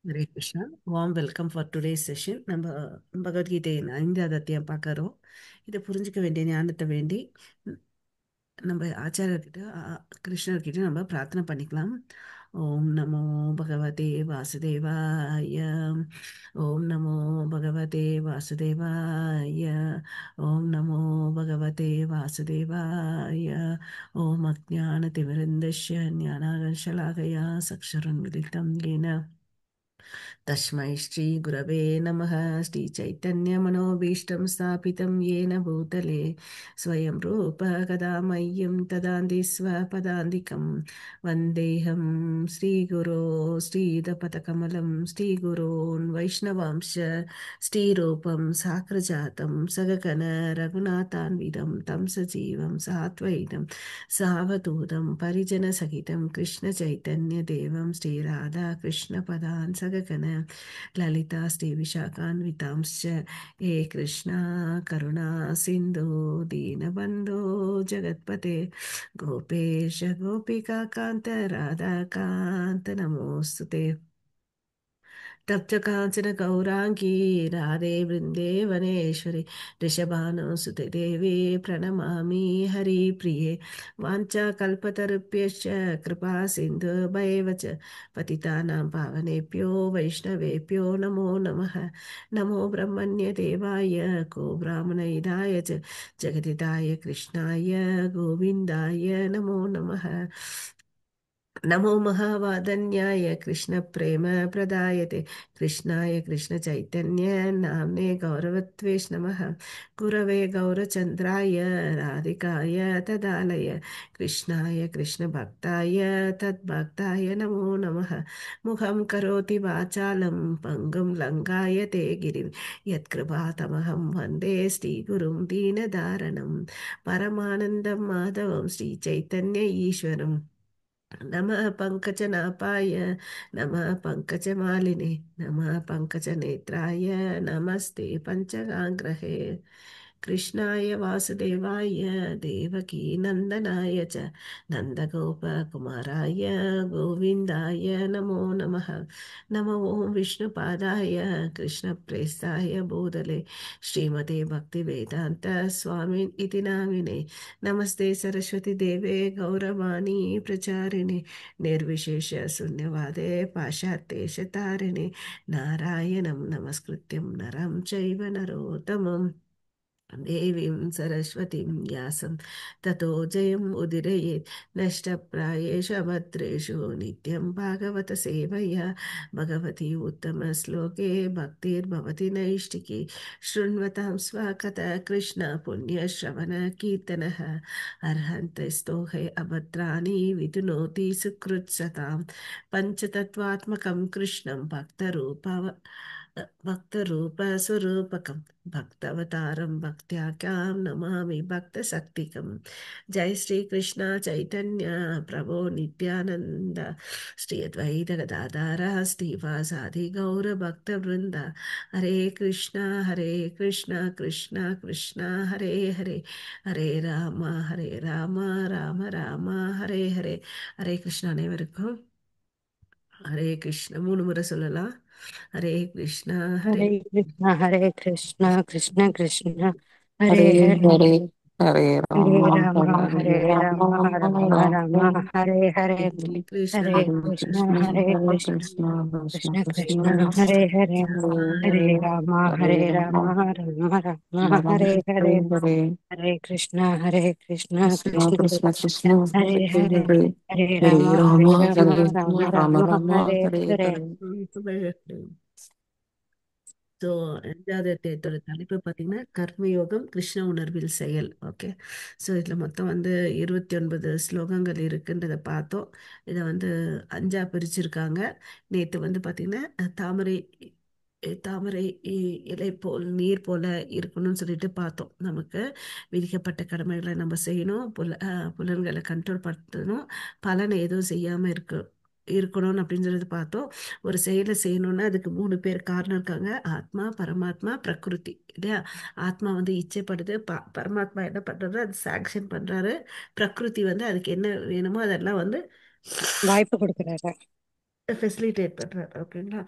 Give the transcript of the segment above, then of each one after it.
Hare Krishna. Warm welcome for today's session. நம்ம பகவத்கீதையின் 5வது அத்தியாயம் பார்க்கறோம். இதை புரிஞ்சுக்க வேண்டிய ஞானத்தை வேண்டி நம்ம ஆச்சாரியர்கிட்ட கிருஷ்ணர்கிட்ட நம்ம பிரார்த்தனை பண்ணிக்கலாம். ஓம் நமோ பகவதே வாசுதேவாய. ஓம் நமோ பகவதே வாசுதேவாய. ஓம் நமோ பகவதே வாசுதேவாய. ஓம் அஜ்ஞானதிமிரந்தஸ்ய ஞானாகர்ஷலாகயா சக்ஷுரன்மிலிதம் येन तस्मै श्रीगुरवे नमः। श्रीचैतन्यमनोभीष्टं स्थापितं येन भूतले स्वयं रूप कदा मह्यं ददाति स्वपदान्तिकं वन्देऽहं श्रीगुरो श्रीदपदकमलं श्रीगुरोन् वैष्णवांश्च श्रीरूपं साग्रजातं सगगण रघुनाथान्वितं तं सजीवं साद्वैतं सावधूतं परिजनसहितं कृष्णचैतन्यदेवं श्रीराधा कृष्णपदान् सगगण ललिता श्रीविशाखान्वितांश्च हे कृष्णा करुणा सिन्धु दीनबन्धो जगत्पते गोपेश गोपिकान्त राधाकान्त नमोऽस्तु ते। तप्त कांचन गौरांगी राधे वृंदेवनेश्वरी ऋषभानुसुते देवी प्रणमामि हरिप्रिये। वाञ्छाकल्पतरुभ्यश्च कृपा सिन्धुभैव च पतितानां पावनेभ्यो वैष्णवेभ्यो नमो नमः। नमो ब्रह्मण्यदेवाय को ब्राह्मणहिताय च जगदिताय कृष्णाय गोविन्दाय नमो नमः। नमो महावादन्याय कृष्णप्रेमप्रदायते कृष्णाय कृष्णचैतन्य नाम्ने गौरवत्वेष नमः। गुरवे गौरचन्द्राय राधिकाय तदालय कृष्णाय कृष्णभक्ताय तद्भक्ताय नमो नमः। मुखं करोति वाचालं पङ्गुं लङ्घायते गिरिं यत्कृपातमहं वन्दे श्रीगुरुं दीनदारणं परमानन्दं माधवं श्रीचैतन्य ईश्वरम्। नमः पङ्कजनाभाय नमः पङ्कजमालिने नमः पङ्कजनेत्राय नमस्ते पञ्चगाङ्ग्रहे। कृष्णाय वासुदेवाय देवकीनन्दनाय च नन्दगोपकुमाराय गोविन्दाय नमो नमः। नमो ॐ विष्णुपादाय कृष्णप्रेष्ठाय भूतले श्रीमते भक्तिवेदान्त स्वामिन् इति नामिने। नमस्ते सरस्वती देवे गौरवाणी प्रचारिणे निर्विशेष शून्यवादे पाश्चात्येशतारिणे नारायणं नमस्कृत्यं नरं चैव नरोत्तमम् देवीं सरस्वतीं व्यासं ततो जयम् उदीरयेत्। नष्टप्रायेषु अभद्रेषु नित्यं भागवत सेवया भगवती उत्तमश्लोके भक्तिर्भवति नैष्टिकी। शृण्वतां स्वकथा कृष्ण पुण्यश्रवण कीर्तनः अर्हन्तस्तोहे अभद्राणि विधुनोति सुकृत्सतां। पञ्चतत्त्वात्मकं कृष्णं भक्तरूपस्वरूपकं भक्तवतारं भक्त्याख्यां नमामि भक्तशक्तिकं। जय श्री कृष्ण चैतन्य प्रभो नित्यानंद श्री अद्वैत गदाधर श्रीवासादि गौर भक्तवृंद। हरे कृष्ण कृष्ण कृष्ण हरे हरे हरे राम राम राम हरे हरे। हरे कृष्ण அனைவருக்கும் ஹரே கிருஷ்ண 3 முறை சொல்லலாம். ஹரே கிருஷ்ணா ஹரே हरे कृष्णा कृष्ण कृष्ण हरे हरे हरे हरे हरे हरे राम हरे हरे राम राम राम राम राम हरे हरे ஹரே கிருஷ்ணா हरे हरे कृष्णा कृष्ण हरे हरे कृष्ण कृष्ण कृष्ण कृष्ण कृष्ण कृष्ण हरे हरे हरे हरे राम हरे राम राम राम राम राम हरे हरे हरे हरे हरे कृष्ण कृष्ण कृष्ण कृष्ण कृष्ण हरे हरे हरे हरे हरे हरे राम हरे राम राम राम राम राम हरे हरे हरे हरे ஸோ 5வது அத்தியாயத்தோட தலைப்பு பார்த்தீங்கன்னா கர்மயோகம் கிருஷ்ண உணர்வில் செயல். ஓகே, ஸோ இதில் மொத்தம் 29 ஸ்லோகங்கள் இருக்குன்றதை பார்த்தோம். இதை அஞ்சா பிரிச்சிருக்காங்க. நேற்று பார்த்தீங்கன்னா தாமரை தாமரை இலை போல் நீர் போல இருக்கணும்னு சொல்லிட்டு பார்த்தோம். நமக்கு விதிக்கப்பட்ட கடமைகளை நம்ம செய்யணும், புலன்களை கண்ட்ரோல் படுத்தணும், பலனை எதுவும் செய்யாமல் இருக்கணும்னு அப்படின்னு சொல்லிட்டு பார்த்தோம். ஒரு செயலை செய்யணும்னா அதுக்கு 3 பேர் காரணம் இருக்காங்க: ஆத்மா, பரமாத்மா, பிரகிருதி, இல்லையா? ஆத்மா இச்சைப்படுது, பரமாத்மா என்ன பண்றாரு, அது சாங்ஷன் பண்றாரு. பிரகிருதி அதுக்கு என்ன வேணுமோ அதெல்லாம் வாய்ப்பு கொடுக்கிறாரு. ஃபெசிலிட்டேட் பண்றாரு. ஓகேங்களா?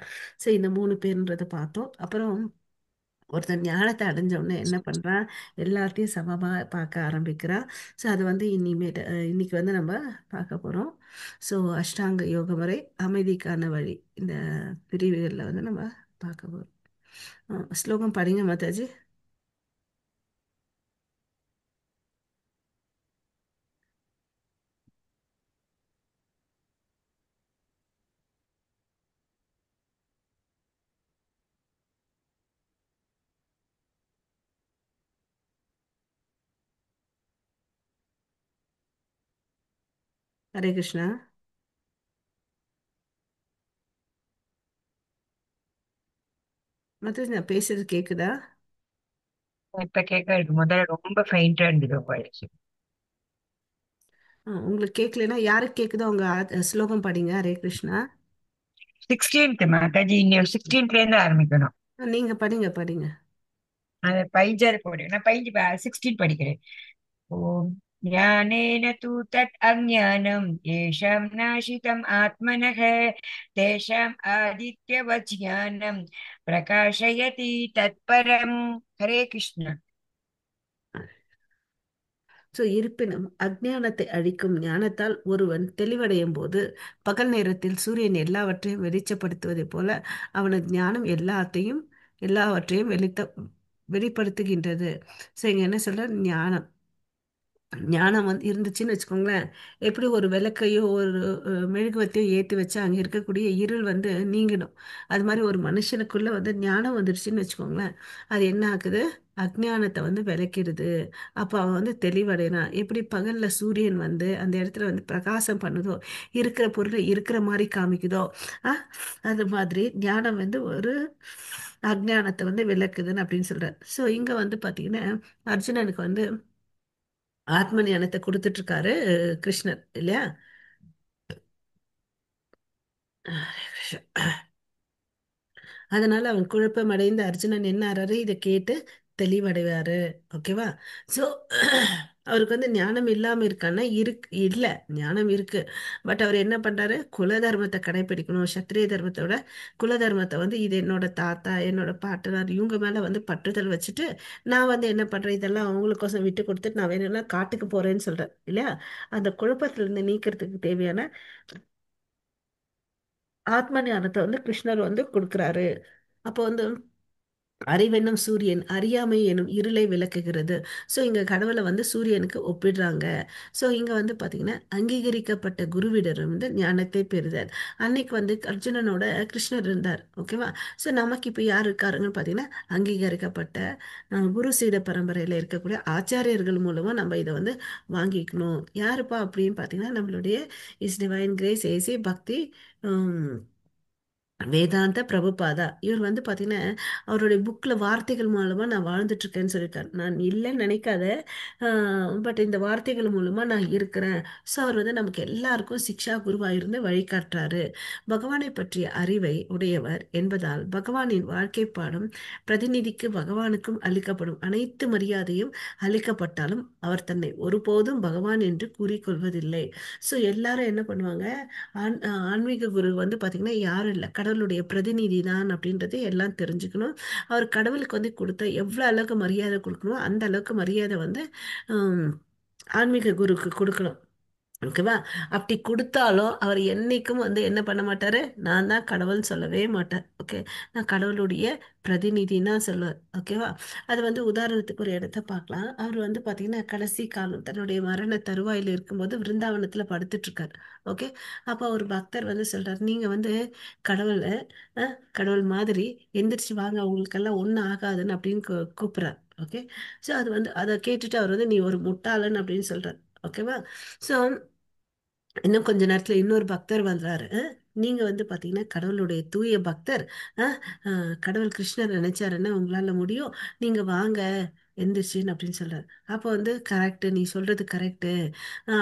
ஸோ இந்த 3 பேருன்றத பார்த்தோம். அப்புறம் ஒருத்தன் ஞானத்தை அடைஞ்ச உடனே என்ன பண்றான்? எல்லாத்தையும் சமமா பார்க்க ஆரம்பிக்கிறான். ஸோ அது வந்து இனிமேட்டு இன்னைக்கு வந்து நம்ம பார்க்க போறோம். ஸோ அஷ்டாங்க யோக முறை, அமைதிக்கான வழி, இந்த பிரிவுகளில் வந்து நம்ம பார்க்க போறோம். ஸ்லோகம் படிங்க மாதாஜி. ஹரே கிருஷ்ணா. மாதாஜி நான் பேசுறது கேக்குதா? இப்ப கேட்க முதல்ல ரொம்ப ஃபைண்டா இருந்தது வாய்ஸ். உங்களுக்கு கேட்கலன்னா யாருக்கு கேக்குதோ அவங்க ஸ்லோகம் படிங்க. ஹரே கிருஷ்ணா. 16th மாதாஜி, இன்னும் 16th இருந்து ஆரம்பிக்கணும். நீங்க படிங்க படிங்க. அது பைஜர் போடு, நான் பைஞ்சு 16 படிக்கிறேன். ஓம் ஞானேன தூ தத் அஞ்ஞானம் ஏஷாம் நாசிதம் ஆத்மனः தேஷாம் ஆதித்யவத் ஞானம் பிரகாஷயதி தத்பரம். ஹரே கிருஷ்ணா. ஸோ இருப்பினும் அஞ்ஞானத்தை அழிக்கும் ஞானத்தால் ஒருவன் தெளிவடையும் போது பகல் நேரத்தில் சூரியன் எல்லாவற்றையும் வெளிச்சப்படுத்துவதைப் போல அவனது ஞானம் எல்லாவற்றையும் வெளிப்படுத்துகின்றது. ஸோ இங்க என்ன சொல்ற? ஞானம் ஞானம் வந்து இருந்துச்சுன்னு வச்சுக்கோங்களேன். எப்படி ஒரு விளக்கையோ ஒரு மெழுகுவர்த்தியோ ஏற்றி வச்சா அங்கே இருக்கக்கூடிய இருள் வந்து நீங்கிடும். அது மாதிரி ஒரு மனுஷனுக்குள்ள வந்து ஞானம் வந்துருச்சுன்னு வச்சுக்கோங்களேன். அது என்ன ஆகுது? அஜ்ஞானத்தை வந்து விளக்கிடுது. அப்போ அவன் வந்து தெளிவடைறான். எப்படி பகல்ல சூரியன் வந்து அந்த இடத்துல வந்து பிரகாசம் பண்ணுதோ, இருக்கிற பொருளை இருக்கிற மாதிரி காமிக்குதோ, ஆ அது மாதிரி ஞானம் வந்து ஒரு அஜ்ஞானத்தை வந்து விளக்குதுன்னு அப்படின்னு சொல்றாரு. ஸோ இங்க வந்து பாத்தீங்கன்னா அர்ஜுனனுக்கு வந்து ஆத்ம ஞானத்தை கொடுத்துட்டு இருக்காரு கிருஷ்ணர் இல்லையா? அதனால அவன் குழப்பம் அடைந்த அர்ஜுனன் என்ன ஆறாரு? இதை கேட்டு தெளிவடைவாரு. ஓகேவா? ஸோ அவருக்கு வந்து ஞானம் இல்லாம இருக்கான்னா இல்ல, ஞானம் இருக்கு. பட் அவர் என்ன பண்றாரு? குல தர்மத்தை கடைபிடிக்கணும். சத்திரிய தர்மத்தோட குல தர்மத்தை வந்து இது என்னோட தாத்தா, என்னோட பாட்டனார், இவங்க மேல வந்து பற்றுதல் வச்சுட்டு நான் வந்து என்ன பண்றேன்? இதெல்லாம் அவங்களுக்கோசம் விட்டு கொடுத்துட்டு நான் வேணும்னா காட்டுக்கு போறேன்னு சொல்றேன் இல்லையா? அந்த குழப்பத்துல இருந்து நீக்கிறதுக்கு தேவையான ஆத்ம ஞானத்தை வந்து கிருஷ்ணர் வந்து கொடுக்குறாரு. அப்போ வந்து அறிவென்னும் சூரியன் அறியாமை எனும் இருளை விளக்குகிறது. ஸோ இங்க கடவுளை வந்து சூரியனுக்கு ஒப்பிடுறாங்க. ஸோ இங்க வந்து பாத்தீங்கன்னா அங்கீகரிக்கப்பட்ட குருவிடம் வந்து ஞானத்தை பெறுதல். அன்னைக்கு வந்து அர்ஜுனனோட கிருஷ்ணர் இருந்தார். ஓகேவா? ஸோ நமக்கு இப்போ யார் இருக்காருங்கன்னு பாத்தீங்கன்னா அங்கீகரிக்கப்பட்ட குரு சீட பரம்பரையில இருக்கக்கூடிய ஆச்சாரியர்கள் மூலமா நம்ம இதை வந்து வாங்கிக்கணும். யாருப்பா அப்படின்னு பாத்தீங்கன்னா நம்மளுடைய இஸ் டிவைன் கிரேஸ் ஏசி பக்தி வேதாந்த பிரபுபாதா. இவர் வந்து பாத்தீங்கன்னா அவருடைய புக்ல வார்த்தைகள் மூலமா நான் வாழ்ந்துட்டு இருக்கேன்னு சொல்லியிருக்காரு. நான் இல்லைன்னு நினைக்காத, பட் இந்த வார்த்தைகள் மூலமா நான் இருக்கிறேன். ஸோ அவர் வந்து நமக்கு எல்லாருக்கும் சிக்ஷா குருவா இருந்து வழிகாட்டுறாரு. பகவானை பற்றிய அறிவை உடையவர் என்பதால் பகவானின் வாழ்க்கை பாடம் பிரதிநிதிக்கு பகவானுக்கும் அளிக்கப்படும் அனைத்து மரியாதையும் அளிக்கப்பட்டாலும் அவர் தன்னை ஒருபோதும் பகவான் என்று கூறிக்கொள்வதில்லை. ஸோ எல்லாரும் என்ன பண்ணுவாங்க? ஆன்மீக குரு வந்து பாத்தீங்கன்னா யாரும் இல்லை, கடவுளுடைய பிரதிநிதி தான் அப்படின்றது எல்லாம் தெரிஞ்சுக்கணும். அவர் கடவுளுக்கு வந்து கொடுத்த எவ்வளவு அளவுக்கு மரியாதை கொடுக்கணும் அந்த அளவுக்கு மரியாதை வந்து ஆம், ஆன்மீக குருக்கு கொடுக்கணும். ஓகேவா? அப்படி கொடுத்தாலும் அவர் என்னைக்கும் வந்து என்ன பண்ண மாட்டாரு? நான் தான் கடவுள்னு சொல்லவே மாட்டார். ஓகே, நான் கடவுளுடைய பிரதிநிதினா சொல்லுவார். ஓகேவா? அது வந்து உதாரணத்துக்கு ஒரு இடத்த பார்க்கலாம். அவர் வந்து பாத்தீங்கன்னா கடைசி காலம் தன்னுடைய மரண தருவாயில இருக்கும்போது விருந்தாவனத்துல படுத்துட்டு இருக்காரு. ஓகே, அப்ப ஒரு பக்தர் வந்து சொல்றாரு, நீங்க வந்து கடவுள் கடவுள் மாதிரி எந்திரிச்சு வாங்க, உங்களுக்கெல்லாம் ஒன்றும் ஆகாதுன்னு அப்படின்னு கூப்பிடுறார். ஓகே, ஸோ அது வந்து அதை கேட்டுட்டு அவர் வந்து நீ ஒரு முட்டாளன் அப்படின்னு சொல்றார். ஓகேவா? ஸோ இன்னும் கொஞ்ச நேரத்துல இன்னொரு பக்தர் வந்தாரு. நீங்க வந்து பாத்தீங்கன்னா கடவுளுடைய தூய பக்தர். அஹ், கடவுள் கிருஷ்ணர் நினைச்சாருன்னா உங்களால முடியும், நீங்க வாங்க எந்திரிச்சின்னு அப்படின்னு சொல்றாரு. அப்போ வந்து கரெக்ட், நீ சொல்றது கரெக்ட்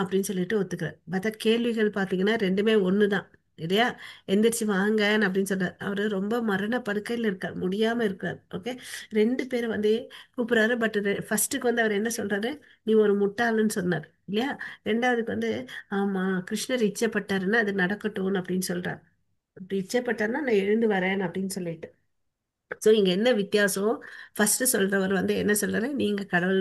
அப்படின்னு சொல்லிட்டு ஒத்துக்கிறார். பார்த்தா கேள்விகள் பாத்தீங்கன்னா ரெண்டுமே ஒண்ணுதான் இல்லையா? எந்திரிச்சு வாங்கன்னு அப்படின்னு சொல்றாரு. அவரு ரொம்ப மரண படுக்கையில் இருக்கார், முடியாம இருக்கார். ஓகே, ரெண்டு பேரும் வந்து கூப்பிடுறாரு. பட் ஃபர்ஸ்ட்டுக்கு வந்து அவர் என்ன சொல்றாரு? நீ ஒரு முட்டாளுன்னு சொன்னார் இல்லையா? ரெண்டாவதுக்கு வந்து ஆமா கிருஷ்ணர் இச்சப்பட்டாருன்னா அது நடக்கட்டும் அப்படின்னு சொல்றார். இப்படி இச்சைப்பட்டான்னா நான் எழுந்து வரேன் அப்படின்னு சொல்லிட்டு. ஸோ இங்க என்ன வித்தியாசம்? ஃபர்ஸ்ட் சொல்றவர் வந்து என்ன சொல்றாரு? நீங்க கடவுள்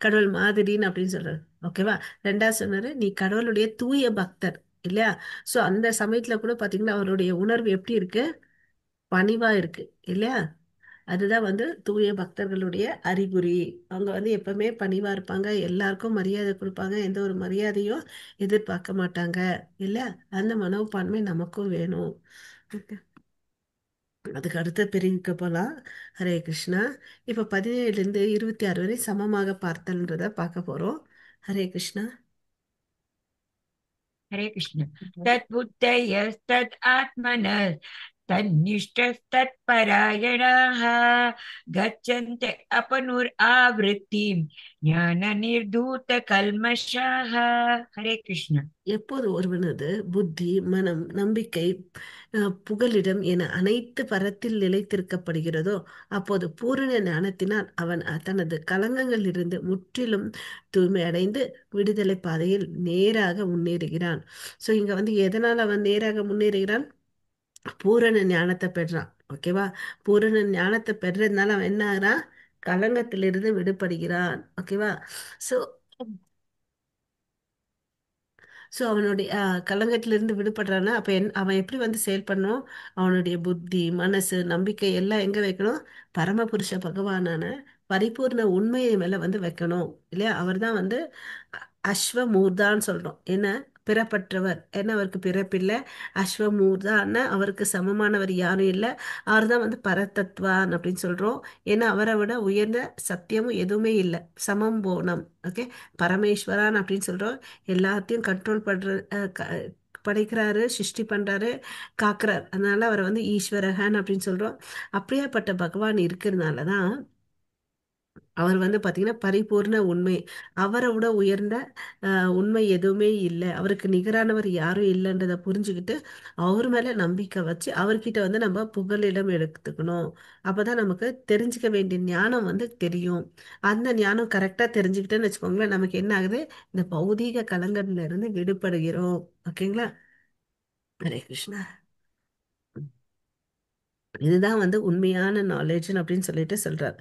கடவுள் மாதிரின்னு அப்படின்னு சொல்றாரு. ஓகேவா? ரெண்டாவது சொன்னாரு நீ கடவுளுடைய தூய பக்தர் இல்லையா? ஸோ அந்த சமயத்துல கூட பாத்தீங்கன்னா அவருடைய உணர்வு எப்படி இருக்கு? பணிவா இருக்கு இல்லையா? அதுதான் வந்து தூய பக்தர்களுடைய அறிகுறி. அவங்க வந்து எப்பவுமே பணிவா இருப்பாங்க, எல்லாருக்கும் மரியாதை கொடுப்பாங்க, எந்த ஒரு மரியாதையும் எதிர்பார்க்க மாட்டாங்க இல்ல? அந்த மனோபான்மை நமக்கும் வேணும். Okay. அதுக்கு அடுத்த பிரிவுக்கு போலாம். ஹரே கிருஷ்ணா. இப்ப 17ல இருந்து 26 வரை சமமாக பார்த்தல்ன்றத பார்க்க போறோம். ஹரே கிருஷ்ணா. हरे कृष्ण। तद्बुद्धयस्तदात्मनः तन्निष्ठस्तत्परायणाः गच्छन्ते अपनुरावृत्तिं ज्ञाननिर्धूतकल्मषाः। हरे कृष्ण। எப்போது ஒருவனது புத்தி, மனம், நம்பிக்கை, புகலிடம் என அனைத்து பரத்தில் நிலைத்திருக்கப்படுகிறதோ அப்போது பூரண ஞானத்தினால் அவன் தனது கலங்கங்களிலிருந்து முற்றிலும் தூய்மை அடைந்து விடுதலை பாதையில் நேராக முன்னேறுகிறான். ஸோ இங்க வந்து எதனால் அவன் நேராக முன்னேறுகிறான்? பூரண ஞானத்தை பெறான். ஓகேவா? பூரண ஞானத்தை பெறதுனால அவன் என்ன ஆகிறான்? கலங்கத்திலிருந்து விடுபடுகிறான். ஓகேவா? ஸோ அவனுடைய கலங்கத்திலிருந்து விடுபடுறான்னா அப்ப அவன் எப்படி வந்து செயல்படணும்? அவனுடைய புத்தி, மனசு, நம்பிக்கை எல்லாம் எங்க வைக்கணும்? பரமபுருஷ பகவானான பரிபூர்ண உண்மையை மேல வந்து வைக்கணும் இல்லையா? அவர்தான் வந்து அஸ்வமூர்தான்னு சொல்றோம். என்ன? பிறப்பற்றவர். என்ன? அவருக்கு பிறப்பில்லை. அஸ்வமூர்தான்னு அவருக்கு சமமானவர் யாரும் இல்லை. அவர் தான் வந்து பரதத்வான் அப்படின்னு சொல்றோம். ஏன்னா அவரை விட உயர்ந்த சத்தியமும் எதுவுமே இல்லை. சமம் போனம். ஓகே. பரமேஸ்வரான் அப்படின்னு சொல்றோம். எல்லாத்தையும் கண்ட்ரோல் படைக்கிறாரு, சிருஷ்டி பண்றாரு, காக்குறாரு. அதனால அவரை வந்து ஈஸ்வரகன் அப்படின்னு சொல்றோம். அப்படியாப்பட்ட பகவான் இருக்கிறதுனால தான் அவர் வந்து பாத்தீங்கன்னா பரிபூர்ண உண்மை. அவரை விட உயர்ந்த உண்மை எதுவுமே இல்லை, அவருக்கு நிகரானவர் யாரும் இல்லைன்றதை புரிஞ்சுக்கிட்டு அவர் மேல நம்பிக்கை வச்சு அவர்கிட்ட வந்து நம்ம புகலிடம் எடுத்துக்கணும். அப்பதான் நமக்கு தெரிஞ்சுக்க வேண்டிய ஞானம் வந்து தெரியும். அந்த ஞானம் கரெக்டா தெரிஞ்சுக்கிட்டேன்னு வச்சுக்கோங்களேன், நமக்கு என்ன ஆகுது? இந்த பௌதீக கலங்கள்ல இருந்து விடுபடுகிறோம். ஓகேங்களா? ஹரே கிருஷ்ணா. இதுதான் வந்து உண்மையான நாலேஜ்னு அப்படின்னு சொல்லிட்டு சொல்றார்.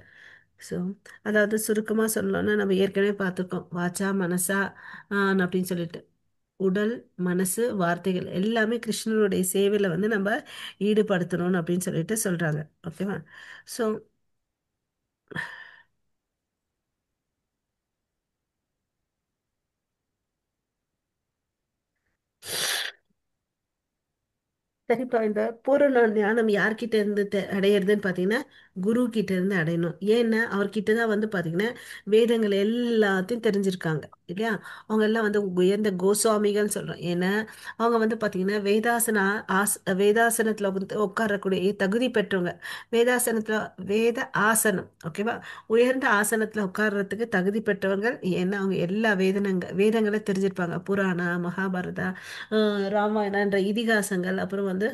ஸோ அதாவது சுருக்கமா சொல்லணும்னா நம்ம ஏற்கனவே பார்த்துருக்கோம். வாச்சா மனசா அப்படின்னு சொல்லிட்டு உடல், மனசு, வார்த்தைகள் எல்லாமே கிருஷ்ணனுடைய சேவையில வந்து நம்ம ஈடுபடுத்தணும் அப்படின்னு சொல்லிட்டு சொல்றாங்க. ஓகேவா? ஸோ சரிப்பா. இந்த பூரண ஞானம் யார்கிட்ட இருந்து அடையிறதுன்னு பார்த்தீங்கன்னா குரு கிட்ட இருந்து அடையணும். ஏன்னா அவர்கிட்ட தான் வந்து பார்த்தீங்கன்னா வேதங்கள் எல்லாத்தையும் தெரிஞ்சிருக்காங்க இல்லையா? அவங்க எல்லாம் வந்து உயர்ந்த கோஸ்வாமிகள்னு சொல்றோம். ஏன்னா அவங்க வந்து பார்த்தீங்கன்னா வேதாசனத்தில் வந்து உட்காரக்கூடிய தகுதி பெற்றவங்க. வேதாசனத்தில் வேத ஆசனம். ஓகேவா? உயர்ந்த ஆசனத்தில் உட்கார்றதுக்கு தகுதி பெற்றவர்கள். ஏன்னா அவங்க எல்லா வேதங்களை தெரிஞ்சிருப்பாங்க. புராணா, மகாபாரதா, ராமாயணன்ற இதிகாசங்கள், அப்புறம் வந்து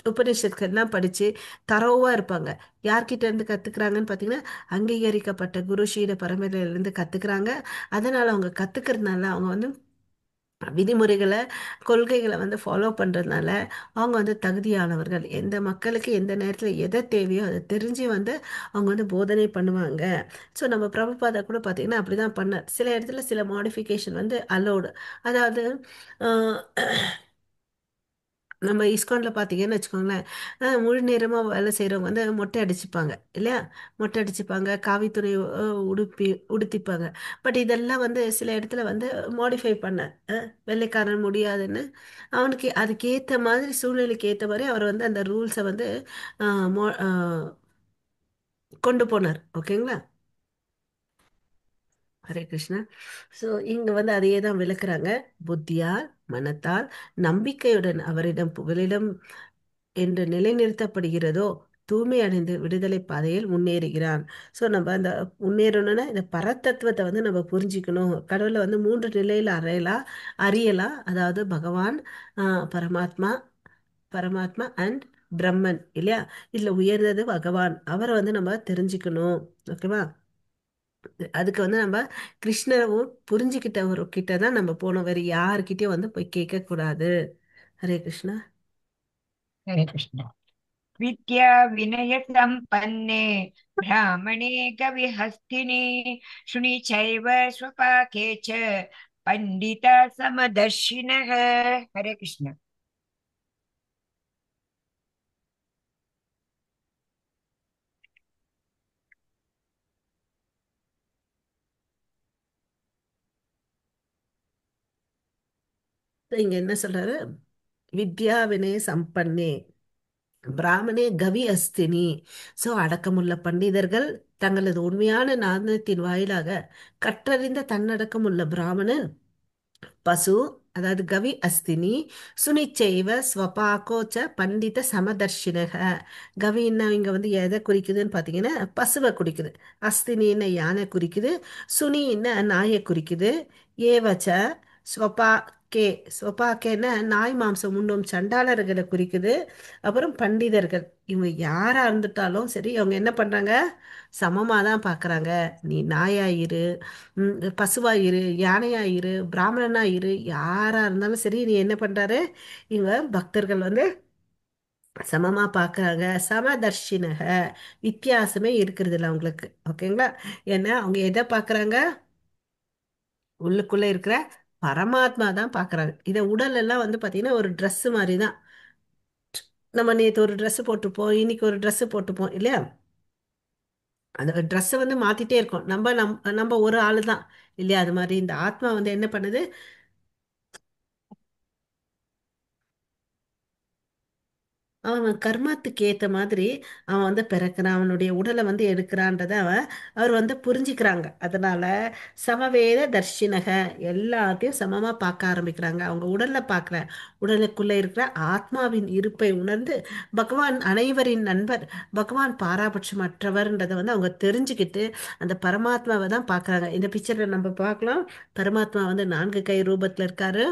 உபநிஷத்துக்கள் எல்லாம் படிச்சு தரோவா இருப்பாங்க. யார்கிட்ட இருந்து கத்துக்கிறாங்கன்னு பாத்தீங்கன்னா அங்கீகரிக்கப்பட்ட குரு ஷீல பரம்பரையில இருந்து கத்துக்கிறாங்க. அதனால அவங்க கத்துக்கிறதுனால அவங்க வந்து விதிமுறைகளை, கொள்கைகளை வந்து ஃபாலோ பண்றதுனால அவங்க வந்து தகுதியானவர்கள். எந்த மக்களுக்கு எந்த நேரத்துல எதை தேவையோ அதை தெரிஞ்சு வந்து அவங்க வந்து போதனை பண்ணுவாங்க. ஸோ நம்ம பிரபுபாதா கூட பார்த்தீங்கன்னா அப்படிதான் பண்ணார். சில இடத்துல சில மாடிஃபிகேஷன் வந்து அலோடு. அதாவது ஆஹ் நம்ம இஸ்கான்ல பார்த்தீங்கன்னு வச்சுக்கோங்களேன், முழு நேரமாக வேலை செய்கிறவங்க வந்து மொட்டை அடிச்சுப்பாங்க இல்லையா? மொட்டை அடிச்சுப்பாங்க, காவி துணி உடுத்திப்பாங்க. பட் இதெல்லாம் வந்து சில இடத்துல வந்து மாடிஃபை பண்ண வெள்ளைக்காரன் முடியாதுன்னு அவனுக்கு அதுக்கேற்ற மாதிரி, சூழ்நிலைக்கு ஏற்ற மாதிரி அவர் வந்து அந்த ரூல்ஸை வந்து அஹ், மோ- அஹ், கொண்டு போனார். ஓகேங்களா? ஹரே கிருஷ்ணா. ஸோ இங்க வந்து அதையே தான் விளக்குறாங்க. புத்தியால், மனத்தால், நம்பிக்கையுடன் அவரிடம் புகலிடம் என்று நிலைநிறுத்தப்படுகிறதோ தூய்மை அடைந்து விடுதலை பாதையில் முன்னேறுகிறான். ஸோ நம்ம அந்த முன்னேறணும்னா இந்த பரத்தத்துவத்தை வந்து நம்ம புரிஞ்சுக்கணும். கடவுளை வந்து 3 நிலையில அறியலாம். அதாவது பகவான், பரமாத்மா, பரமாத்மா அண்ட் பிரம்மன் இல்லையா? இதுல உயர்ந்தது பகவான். அவரை வந்து நம்ம தெரிஞ்சுக்கணும். ஓகேவா? அதுக்கு வந்து நம்ம கிருஷ்ணரை புரிஞ்சுக்கிட்டவர் கிட்ட தான் நம்ம போகணும். வேற யாருக்கிட்டயும் வந்து போய் கேட்க கூடாது. ஹரே கிருஷ்ணா. हरे कृष्ण। विद्या विनय संपन्ने ब्राह्मणे कविहस्तिने शुनि चैव स्वपाके च पंडिता समदर्शिनः। हरे कृष्ण। இங்க என்ன சொல்றாரு? வித்யா வினய சம்பன்னே பிராமணே கவி அஸ்தினி. சோ அடக்கமுள்ள பண்டிதர்கள் தங்களது உண்மையான நாணயத்தின் வாயிலாக கற்றறிந்த தன்னடக்கமுள்ள பிராமணன் பசு, அதாவது கவி அஸ்தினி, சுனிச்சைவ ஸ்வபாகோச்ச பண்டித சமதர்ஷினக. கவின்னா இங்க வந்து எதை குறிக்குதுன்னு பார்த்தீங்கன்னா பசுவை குறிக்குது. அஸ்தினின்னு யானை குறிக்குது. சுனின்னு நாயை குறிக்குது. ஏவச்ச ஸ்வபா கே ஸ்வபாக்கேன்னா நாய் மாம்சம் உண்ணும் சண்டாளர்களை குறிக்குது. அப்புறம் பண்டிதர்கள் இவங்க யாரா இருந்துட்டாலும் சரி, அவங்க என்ன பண்றாங்க? சமமா தான் பார்க்கறாங்க. நீ நாயாயிரு, பசுவாயிரு, யானையாயிரு, பிராமணனாயிரு, யாரா இருந்தாலும் சரி, நீ என்ன பண்றாரு? இவங்க பக்தர்கள் வந்து சமமா பார்க்கறாங்க. சமதர்ஷினக, வித்தியாசமே இருக்கிறது இல்லை அவங்களுக்கு. ஓகேங்களா? ஏன்னா அவங்க எதை பார்க்கறாங்க? உள்ளுக்குள்ள இருக்கிற பரமாத்மா தான் பார்க்கறாங்க. இதை உடல் எல்லாம் வந்து பார்த்தீங்கன்னா ஒரு Dress மாதிரி தான். நம்ம நேற்று ஒரு Dress போட்டுப்போம், இன்னைக்கு ஒரு Dress போட்டுப்போம் இல்லையா? அந்த ட்ரெஸ்ஸை வந்து மாத்திட்டே இருக்கோம். நம்ம ஒரு ஆளு தான் இல்லையா? அது மாதிரி இந்த ஆத்மா வந்து என்ன பண்ணுது? அவன் கர்மத்துக்கு ஏத்த மாதிரி அவன் வந்து பிறக்கிறான், அவனுடைய உடலை வந்து எடுக்கிறான்றத அவர் வந்து புரிஞ்சுக்கிறாங்க. அதனால சமவேத தர்ஷினக, எல்லாத்தையும் சமமா பார்க்க ஆரம்பிக்கிறாங்க. அவங்க உடல்ல பார்க்குற உடலுக்குள்ள இருக்கிற ஆத்மாவின் இருப்பை உணர்ந்து பகவான் அனைவரின் நண்பர், பகவான் பாராபட்சமற்றவர்ன்றதை வந்து அவங்க தெரிஞ்சுக்கிட்டு அந்த பரமாத்மாவை தான் பார்க்கறாங்க. இந்த பிக்சர்ல நம்ம பார்க்கலாம், பரமாத்மா வந்து 4 கை ரூபத்துல இருக்காரு.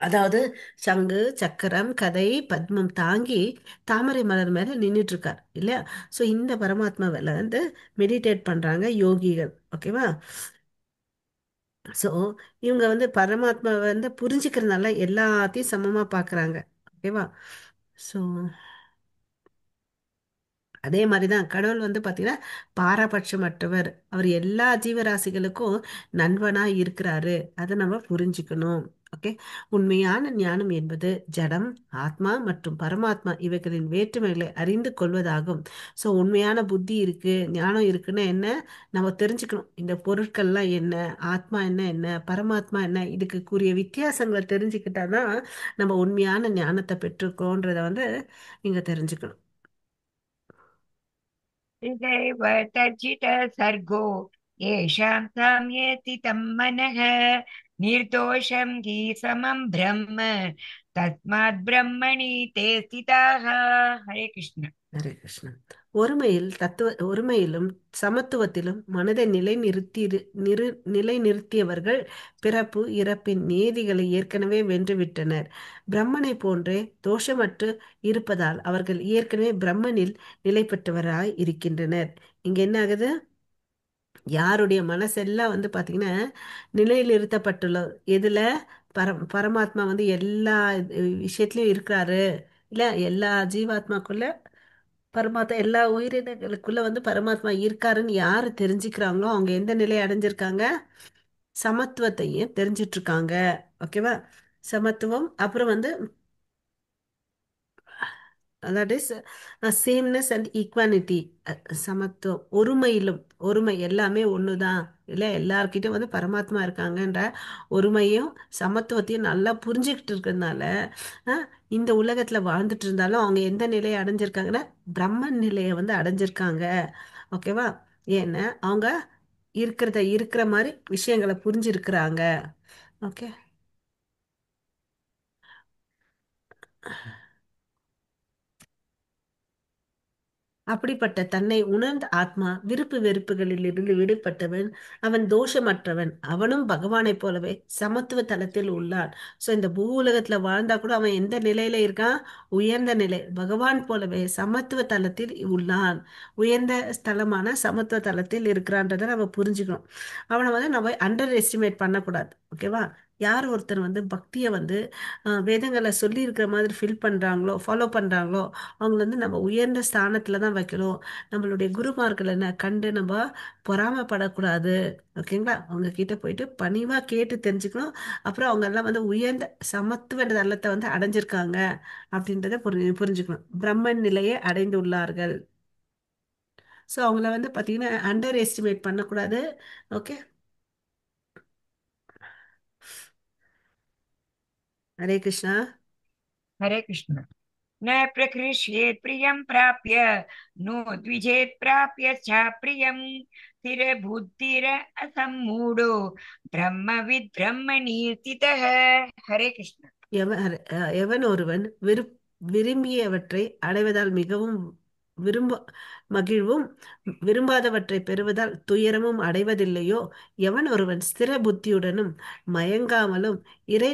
அதாவது சங்கு சக்கரம் கதை பத்மம் தாங்கி தாமரை மலர் மேல நின்றுட்டு இருக்கார் இல்லையா? சோ இந்த பரமாத்மாவில வந்து மெடிடேட் பண்றாங்க யோகிகள். ஓகேவா? சோ இவங்க வந்து பரமாத்மாவை வந்து புரிஞ்சுக்கிறதுனால எல்லாத்தையும் சமமா பார்க்கறாங்க. ஓகேவா? சோ அதே மாதிரிதான் கடவுள் வந்து பார்த்தீங்கன்னா பாரபட்சமற்றவர். அவர் எல்லா ஜீவராசிகளுக்கும் நண்பனா இருக்கிறாரு. அதை நம்ம புரிஞ்சுக்கணும். ஓகே. உண்மையான ஞானம் என்பது ஜடம், ஆத்மா மற்றும் பரமாத்மா இவைகளின் வேற்றுமைகளை அறிந்து கொள்வதாகும். ஸோ உண்மையான புத்தி இருக்கு, ஞானம் இருக்குன்னா என்ன? நம்ம தெரிஞ்சுக்கணும். இந்த பொருட்கள்லாம் என்ன, ஆத்மா என்ன, பரமாத்மா என்ன, இதுக்கு கூறிய வித்தியாசங்களை தெரிஞ்சுக்கிட்டாதான் நம்ம உண்மையான ஞானத்தை பெற்றுக்கோன்றத வந்து நீங்க தெரிஞ்சுக்கணும். हृदैव तर्जित सर्गो येषां साम्येति तं मनः निर्दोषं हि समं ब्रह्म तस्मात् ब्रह्मणि ते स्थिताः। हरे कृष्ण। ஹரே கிருஷ்ணன். ஒருமையிலும் சமத்துவத்திலும் மனதை நிலைநிறுத்தியவர்கள் பிறப்பு இறப்பின் நியதிகளை ஏற்கனவே வென்றுவிட்டனர். பிரம்மனை போன்றே தோஷமற்று இருப்பதால் அவர்கள் ஏற்கனவே பிரம்மனில் நிலை பெற்றவராய் இருக்கின்றனர். இங்க என்ன ஆகுது? யாருடைய மனசெல்லாம் வந்து பாத்தீங்கன்னா நிலைநிறுத்தப்பட்டுள்ள எதுல? பரமாத்மா வந்து எல்லா விஷயத்திலயும் இருக்கிறாரு இல்ல? எல்லா ஜீவாத்மாக்குள்ள பரமாத்மா, எல்லா உயிரினங்களுக்குள்ள வந்து பரமாத்மா இருக்காருன்னு யாரு தெரிஞ்சுக்கிறாங்களோ அவங்க எந்த நிலையை அடைஞ்சிருக்காங்க? சமத்துவத்தையும் தெரிஞ்சிட்டு இருக்காங்க. ஓகேவா? சமத்துவம், அப்புறம் வந்து that is sameness and equality. சமத்துவம், ஒருமையிலும், ஒருமை எல்லாமே ஒண்ணுதான் இல்லை? எல்லார்கிட்டும் வந்து பரமாத்மா இருக்காங்கன்ற ஒருமையும் சமத்துவத்தையும் நல்லா புரிஞ்சுக்கிட்டு இருக்கிறதுனால அஹ், இந்த உலகத்துல வாழ்ந்துட்டு இருந்தாலும் அவங்க எந்த நிலையை அடைஞ்சிருக்காங்கன்னா பிரம்மன் நிலையை வந்து அடைஞ்சிருக்காங்க. ஓகேவா? ஏன்னா அவங்க இருக்கிற மாதிரி விஷயங்களை புரிஞ்சிருக்கிறாங்க. ஓகே. அப்படிப்பட்ட தன்னை உணர்ந்த ஆத்மா விருப்பு வெறுப்புகளில் இருந்து விடுபட்டவன். அவன் தோஷமற்றவன். அவனும் பகவானைப் போலவே சமத்துவ தலத்தில் உள்ளான். சோ இந்த பூ உலகத்துல வாழ்ந்தா கூட அவன் எந்த நிலையில இருக்கான்? உயர்ந்த நிலை. பகவான் போலவே சமத்துவ தலத்தில் உள்ளான். உயர்ந்த ஸ்தலமான சமத்துவ தலத்தில் இருக்கிறான்றதை நம்ம புரிஞ்சுக்கணும். அவனை வந்து நம்ம அண்டர் எஸ்டிமேட் பண்ணக்கூடாது. ஓகேவா? யார் ஒருத்தர் வந்து பக்தியை வந்து வேதங்களை சொல்லி இருக்கிற மாதிரி ஃபில் பண்றாங்களோ ஃபாலோ பண்றாங்களோ அவங்கள வந்து நம்ம உயர்ந்த ஸ்தானத்துல தான் வைக்கணும். நம்மளுடைய குருமார்கள் என்ன கண்டு நம்ம பொறாமைப்படக்கூடாது. ஓகேங்களா? அவங்க கிட்ட போயிட்டு பணிவா கேட்டு தெரிஞ்சுக்கணும். அப்புறம் அவங்க எல்லாம் வந்து உயர்ந்த சமத்துவ தளத்தை வந்து அடைஞ்சிருக்காங்க அப்படின்றத புரிஞ்சுக்கணும். பிரம்மன் நிலையை அடைந்துள்ளார்கள். ஸோ அவங்கள வந்து பார்த்தீங்கன்னா அண்டர் எஸ்டிமேட் பண்ணக்கூடாது. ஓகே. ஹரே கிருஷ்ணா. हरे कृष्ण। न प्रकृष्येत् प्रियं प्राप्य नो द्विजेत् प्राप्य च प्रियं स्थिरबुद्धिर असम्मूढो ब्रह्मविद् ब्रह्मणि स्थितः। हरे कृष्ण। எவன் ஒருவன் விரும்பியவற்றை அடைவதால் மிகவும் விரும்ப மகிழ்வும் விரும்பாதவற்றை பெறுவதால் துயரமும் அடைவதில்லையோ, எவன் ஒருவன் ஸ்திர புத்தியுடனும் மயங்காமலும் இறை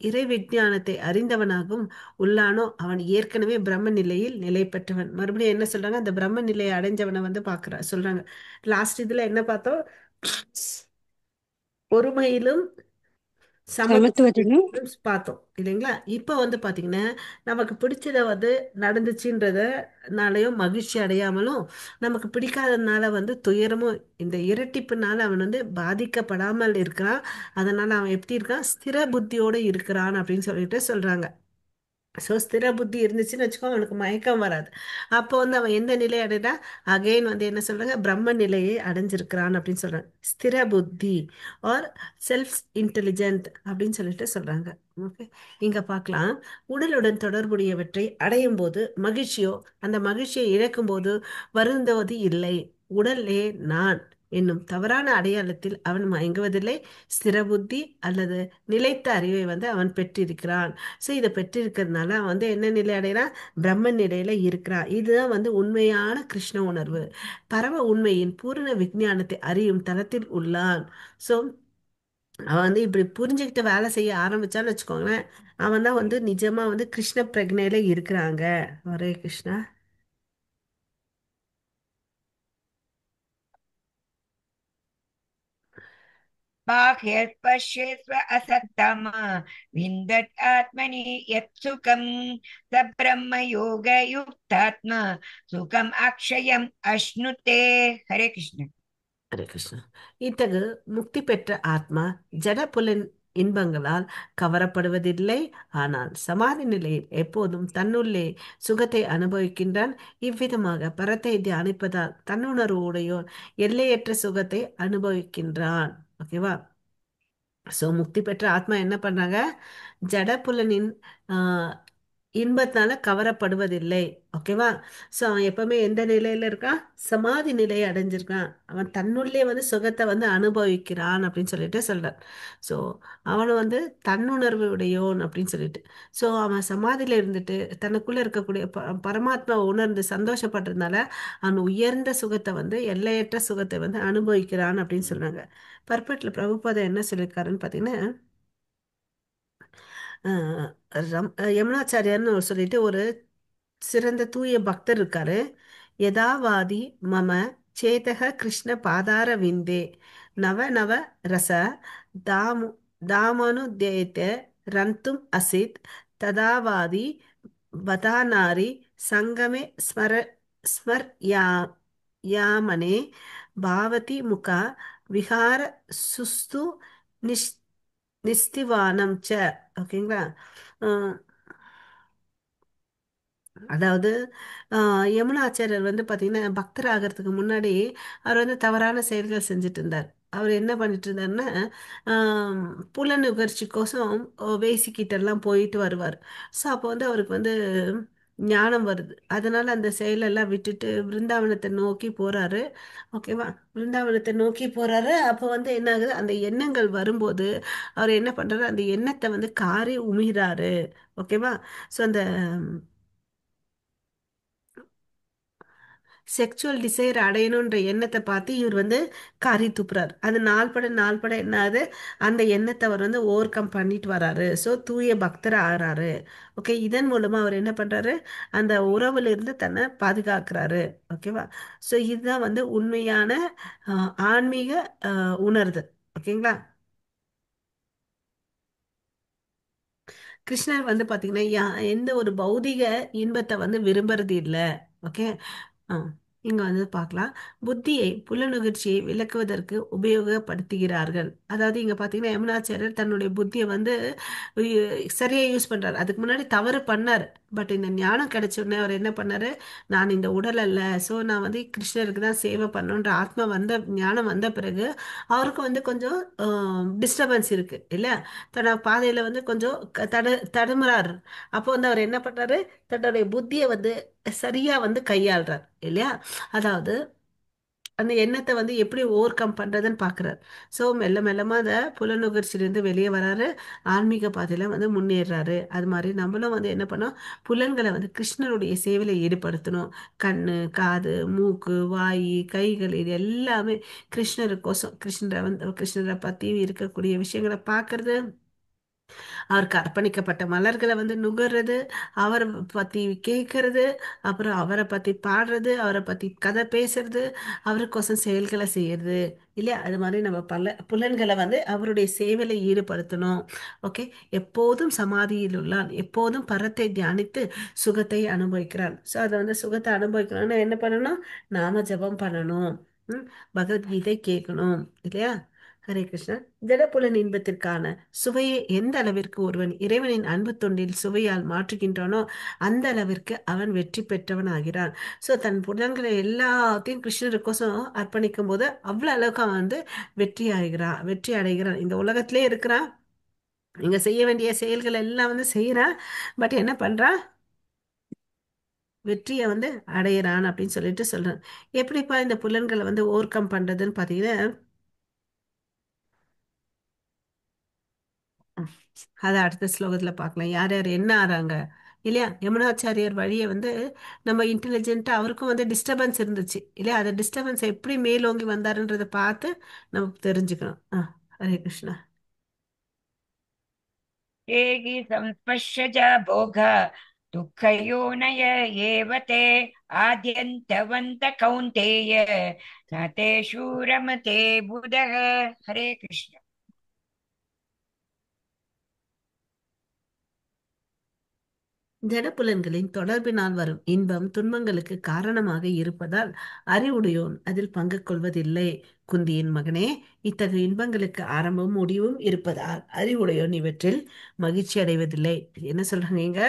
இறை விஞ்ஞானத்தை அறிந்தவனாகவும் உள்ளானோ அவன் ஏற்கனவே பிரம்ம நிலையில் நிலை பெற்றவன். மறுபடியும் என்ன சொல்றாங்க? அந்த பிரம்ம நிலையை அடைஞ்சவனை வந்து சொல்றாங்க. லாஸ்ட் இதுல என்ன பார்த்தோம்? பொறுமையிலும் சமத்துவத்திலும் பார்த்தோம் இல்லைங்களா? இப்ப வந்து பாத்தீங்கன்னா நமக்கு பிடிச்சத வந்து நடந்துச்சுன்றதுனாலயும் மகிழ்ச்சி அடையாமலும், நமக்கு பிடிக்காததுனால வந்து துயரமும், இந்த இரட்டிப்புனால அவன் வந்து பாதிக்கப்படாமல் இருக்கிறான். அதனால அவன் எப்படி இருக்கான்? ஸ்திர புத்தியோட இருக்கிறான் அப்படின்னு சொல்லிட்டு சொல்றாங்க. ஸோ ஸ்திர புத்தி இருந்துச்சுன்னு வச்சுக்கோ, அவனுக்கு மயக்கம் வராது. அப்போ வந்து அவன் எந்த நிலை அடைறா? அகைன் வந்து என்ன சொல்றாங்க? பிரம்ம நிலையை அடைஞ்சிருக்கிறான் அப்படின்னு சொல்றாங்க. ஸ்திர புத்தி ஆர் செல்ஃப் இன்டெலிஜென்ட் அப்படின்னு சொல்லிட்டு சொல்றாங்க. ஓகே. இங்க பார்க்கலாம். உடலுடன் தொடர்புடையவற்றை அடையும் போது மகிழ்ச்சியோ, அந்த மகிழ்ச்சியை இழக்கும் போது வருந்துவது இல்லை. உடலே நான் என்னும் தவறான அடையாளத்தில் அவன் மயங்குவதில்லை. ஸ்திர புத்தி அல்லது நிலைத்த அறிவை வந்து அவன் பெற்றிருக்கிறான். ஸோ இதை பெற்றிருக்கிறதுனால அவன் வந்து என்ன நிலை அடைகிறான்? பிரம்ம நிலையில இருக்கிறான். இதுதான் வந்து உண்மையான கிருஷ்ண உணர்வு. பரம உண்மையின் பூரண விஞ்ஞானத்தை அறியும் தளத்தில் உள்ளான். ஸோ அவன் வந்து இப்படி புரிஞ்சுக்கிட்டு வேலை செய்ய ஆரம்பிச்சான்னு வச்சுக்கோங்களேன், அவன் தான் வந்து நிஜமா வந்து கிருஷ்ண பிரக்னையில இருக்கிறாங்க. ஹரே கிருஷ்ணா. बाह्यस्पर्शेष्व असक्तम विन्दत् आत्मनि यत् सुखं स ब्रह्मयोगयुक्तात्मा सुखम् अक्षयम् अश्नुते। हरे कृष्ण। ஹரே கிருஷ்ணா. இத்தகு முக்தி பெற்ற ஆத்மா ஜட புலன் இன்பங்களால் கவரப்படுவதில்லை. ஆனால் சமாதி நிலையில் எப்போதும் தன்னுள்ளே சுகத்தை அனுபவிக்கின்றான். இவ்விதமாக பரத்தை தியானிப்பதால் தன்னுணர்வுடையோர் எல்லையற்ற சுகத்தை அனுபவிக்கின்றான். ஓகேவா? ஸோ முக்தி பெற்ற ஆத்மா என்ன பண்றாங்க? ஜட புலனின் ஆஹ் இன்பத்தினால கவரப்படுவதில்லை. ஓகேவா? ஸோ அவன் எப்பவுமே எந்த நிலையில இருக்கான்? சமாதி நிலையை அடைஞ்சிருக்கான். அவன் தன்னுள்ளே வந்து சுகத்தை வந்து அனுபவிக்கிறான் அப்படின்னு சொல்லிட்டு சொல்றான். ஸோ அவனை வந்து தன்னுணர்வு உடையோன் அப்படின்னு சொல்லிட்டு, ஸோ அவன் சமாதியில இருந்துட்டு தனக்குள்ள இருக்கக்கூடிய பரமாத்மா உணர்ந்து சந்தோஷப்படுறதுனால அவன் உயர்ந்த சுகத்தை வந்து எல்லையற்ற சுகத்தை வந்து அனுபவிக்கிறான் அப்படின்னு சொல்றாங்க. பர்பட்ல பிரபுபாதா என்ன சொல்லியிருக்காருன்னு பார்த்தீங்கன்னா, அஹ் யமுனாச்சாரியார்னு சொல்லிட்டு ஒரு சிறந்த தூய பக்தர் இருக்காரு. யதாவாதி மம சேதக கிருஷ்ண பாதார விந்தே நவ நவ ரச தாமு தாமனுதேத ரந்தும் அசித் ததாவாதி வதானாரி சங்கமே ஸ்மர் யாமனே பாவதி முகா விஹார சுஸ்து நிஷ் நிஸ்திவானம் ச. ஓகேங்களா? அஹ் அதாவது யமுனாச்சாரியர் வந்து பார்த்தீங்கன்னா பக்தர் ஆகிறதுக்கு முன்னாடி அவர் வந்து தவறான செயல்கள் செஞ்சுட்டு இருந்தார். அவர் என்ன பண்ணிட்டு இருந்தாருன்னா, ஆம், புல நுகர்ச்சிக்கோசம் வேசிக்கிட்ட எல்லாம் போயிட்டு வருவார். ஸோ அப்போ வந்து அவருக்கு வந்து ஞானம் வருது. அதனால அந்த செயலெல்லாம் விட்டுட்டு பிருந்தாவனத்தை நோக்கி போறாரு. ஓகேவா? பிருந்தாவனத்தை நோக்கி போறாரு. அப்போ வந்து என்ன ஆகுது? அந்த எண்ணங்கள் வரும்போது அவர் என்ன பண்றாரு? அந்த எண்ணத்தை வந்து காரி உமிழ்றாரு. ஓகேவா? ஸோ அந்த செக்சுவல் டிசைர் அடையணுன்ற எண்ணத்தை பார்த்து இவர் வந்து காரி துப்புறாரு. அது நாள்பட நாள்பட என்ன ஆகுது? அந்த எண்ணத்தை அவர் வந்து ஓவர் கம் பண்ணிட்டு வராரு. ஸோ தூய பக்தர் ஆகிறாரு. ஓகே. இதன் மூலமா அவர் என்ன பண்றாரு? அந்த உறவுல இருந்து தன்னை பாதுகாக்கிறாரு. ஓகேவா? ஸோ இதுதான் வந்து உண்மையான ஆன்மீக உணர்வு. ஓகேங்களா? கிருஷ்ணர் வந்து பாத்தீங்கன்னா எந்த ஒரு பௌதிக இன்பத்தை வந்து விரும்புறது இல்லை. ஓகே. ஆ இங்க வந்து பார்க்கலாம். புத்தியை புலனுணர்ச்சியை விளக்குவதற்கு உபயோகப்படுத்துகிறார்கள். அதாவது இங்க பாத்தீங்கன்னா யமுனாச்சாரியர் தன்னுடைய புத்தியை வந்து சரியா யூஸ் பண்றாரு. அதுக்கு முன்னாடி தவறு பண்ணாரு. பட் இந்த ஞானம் கிடைச்ச உடனே அவர் என்ன பண்ணாரு? நான் இந்த உடல் அல்ல, ஸோ நான் வந்து கிருஷ்ணருக்கு தான் சேவை பண்ணணுன்ற ஆத்மா வந்த ஞானம் வந்த பிறகு அவருக்கு வந்து கொஞ்சம் டிஸ்டர்பன்ஸ் இருக்கு இல்ல, தன்னோட பாதையில வந்து கொஞ்சம் தடுமாறாரு. அப்போ வந்து அவர் என்ன பண்றாரு? தன்னுடைய புத்தியை வந்து சரியா வந்து கையாளுறார் இல்லையா? அதாவது அந்த எண்ணத்தை வந்து எப்படி ஓவர் கம் பண்றதுன்னு பாக்குறாரு. ஸோ மெல்ல மெல்லமா அந்த புலனுகர்ச்சியிலிருந்து வெளியே வராரு. ஆன்மீக பாதையில வந்து முன்னேறாரு. அது மாதிரி நம்மளும் வந்து என்ன பண்ணோம்? புலன்களை வந்து கிருஷ்ணருடைய சேவையில ஈடுபடுத்தணும். கண்ணு, காது, மூக்கு, வாய், கைகள், இது எல்லாமே கிருஷ்ணருக்கோசம். கிருஷ்ணரை பத்தி இருக்கக்கூடிய விஷயங்களை பார்க்கறது, அவருக்கு அர்ப்பணிக்கப்பட்ட மலர்களை வந்து நுகர்றது, அவரை பத்தி கேட்கறது, அப்புறம் அவரை பத்தி பாடுறது, அவரை பத்தி கதை பேசுறது, அவருக்கோசம் செயல்களை செய்யறது இல்லையா? அது மாதிரி நம்ம பல புலன்களை வந்து அவருடைய சேவையில ஈடுபடுத்தணும். ஓகே. எப்போதும் சமாதியில் உள்ளான், எப்போதும் பரத்தை தியானித்து சுகத்தை அனுபவிக்கிறான். ஸோ அதை வந்து சுகத்தை அனுபவிக்கணும்னா என்ன பண்ணணும்? நாம ஜெபம் பண்ணணும். பகவத்கீதை கேட்கணும் இல்லையா? ஹரே கிருஷ்ணா. ஜடப்புலன் இன்பத்திற்கான சுவையை எந்த அளவிற்கு ஒருவன் இறைவனின் அன்பு தொண்டில் சுவையால் மாற்றுகின்றானோ அந்த அளவிற்கு அவன் வெற்றி பெற்றவன் ஆகிறான். ஸோ தன் புலன்களை எல்லாத்தையும் கிருஷ்ணருக்கோசம் அர்ப்பணிக்கும் போது அவ்வளவு அளவுக்கு அவன் வந்து வெற்றி அடைகிறான். இந்த உலகத்திலே இருக்கிறான். இங்க செய்ய வேண்டிய செயல்கள் எல்லாம் வந்து செய்யறான். பட் என்ன பண்றான்? வெற்றியை வந்து அடையிறான் அப்படின்னு சொல்லிட்டு சொல்றான். எப்படிப்பா இந்த புலன்களை வந்து ஓவர் கம் பண்றதுன்னு பாத்தீங்கன்னா, அதை அடுத்த ஸ்லோகத்துல பார்க்கலாம். யார் யார் என்ன ஆறாங்க இல்லையா? யமுனாச்சாரியர் வழியை வந்து நம்ம இன்டெலிஜென்ட்டா, அவருக்கும் வந்து டிஸ்டர்பன்ஸ் இருந்துச்சு இல்லையா? அந்த டிஸ்டர்பன்ஸ் எப்படி மேலோங்கி வந்தாருன்றதை பார்த்து நம்ம தெரிஞ்சுக்கணும். ஹரே கிருஷ்ணா. ये हि संस्पश्यजा भोग दुःखयोनय एव ते आद्यन्तवन्त कौन्तेय न तेषु रमते बुधः. हरे कृष्ण. ஜடப்புலன்களின் தொடர்பினால் வரும் இன்பம் துன்பங்களுக்கு காரணமாக இருப்பதால் அறிவுடையோன் அதில் பங்கு கொள்வதில்லை. குந்தியின் மகனே, இத்தகைய இன்பங்களுக்கு ஆரம்பமும் முடிவும் இருப்பதால் அறிவுடையோன் இவற்றில் மகிழ்ச்சி அடைவதில்லை. என்ன சொல்றாங்க இங்க?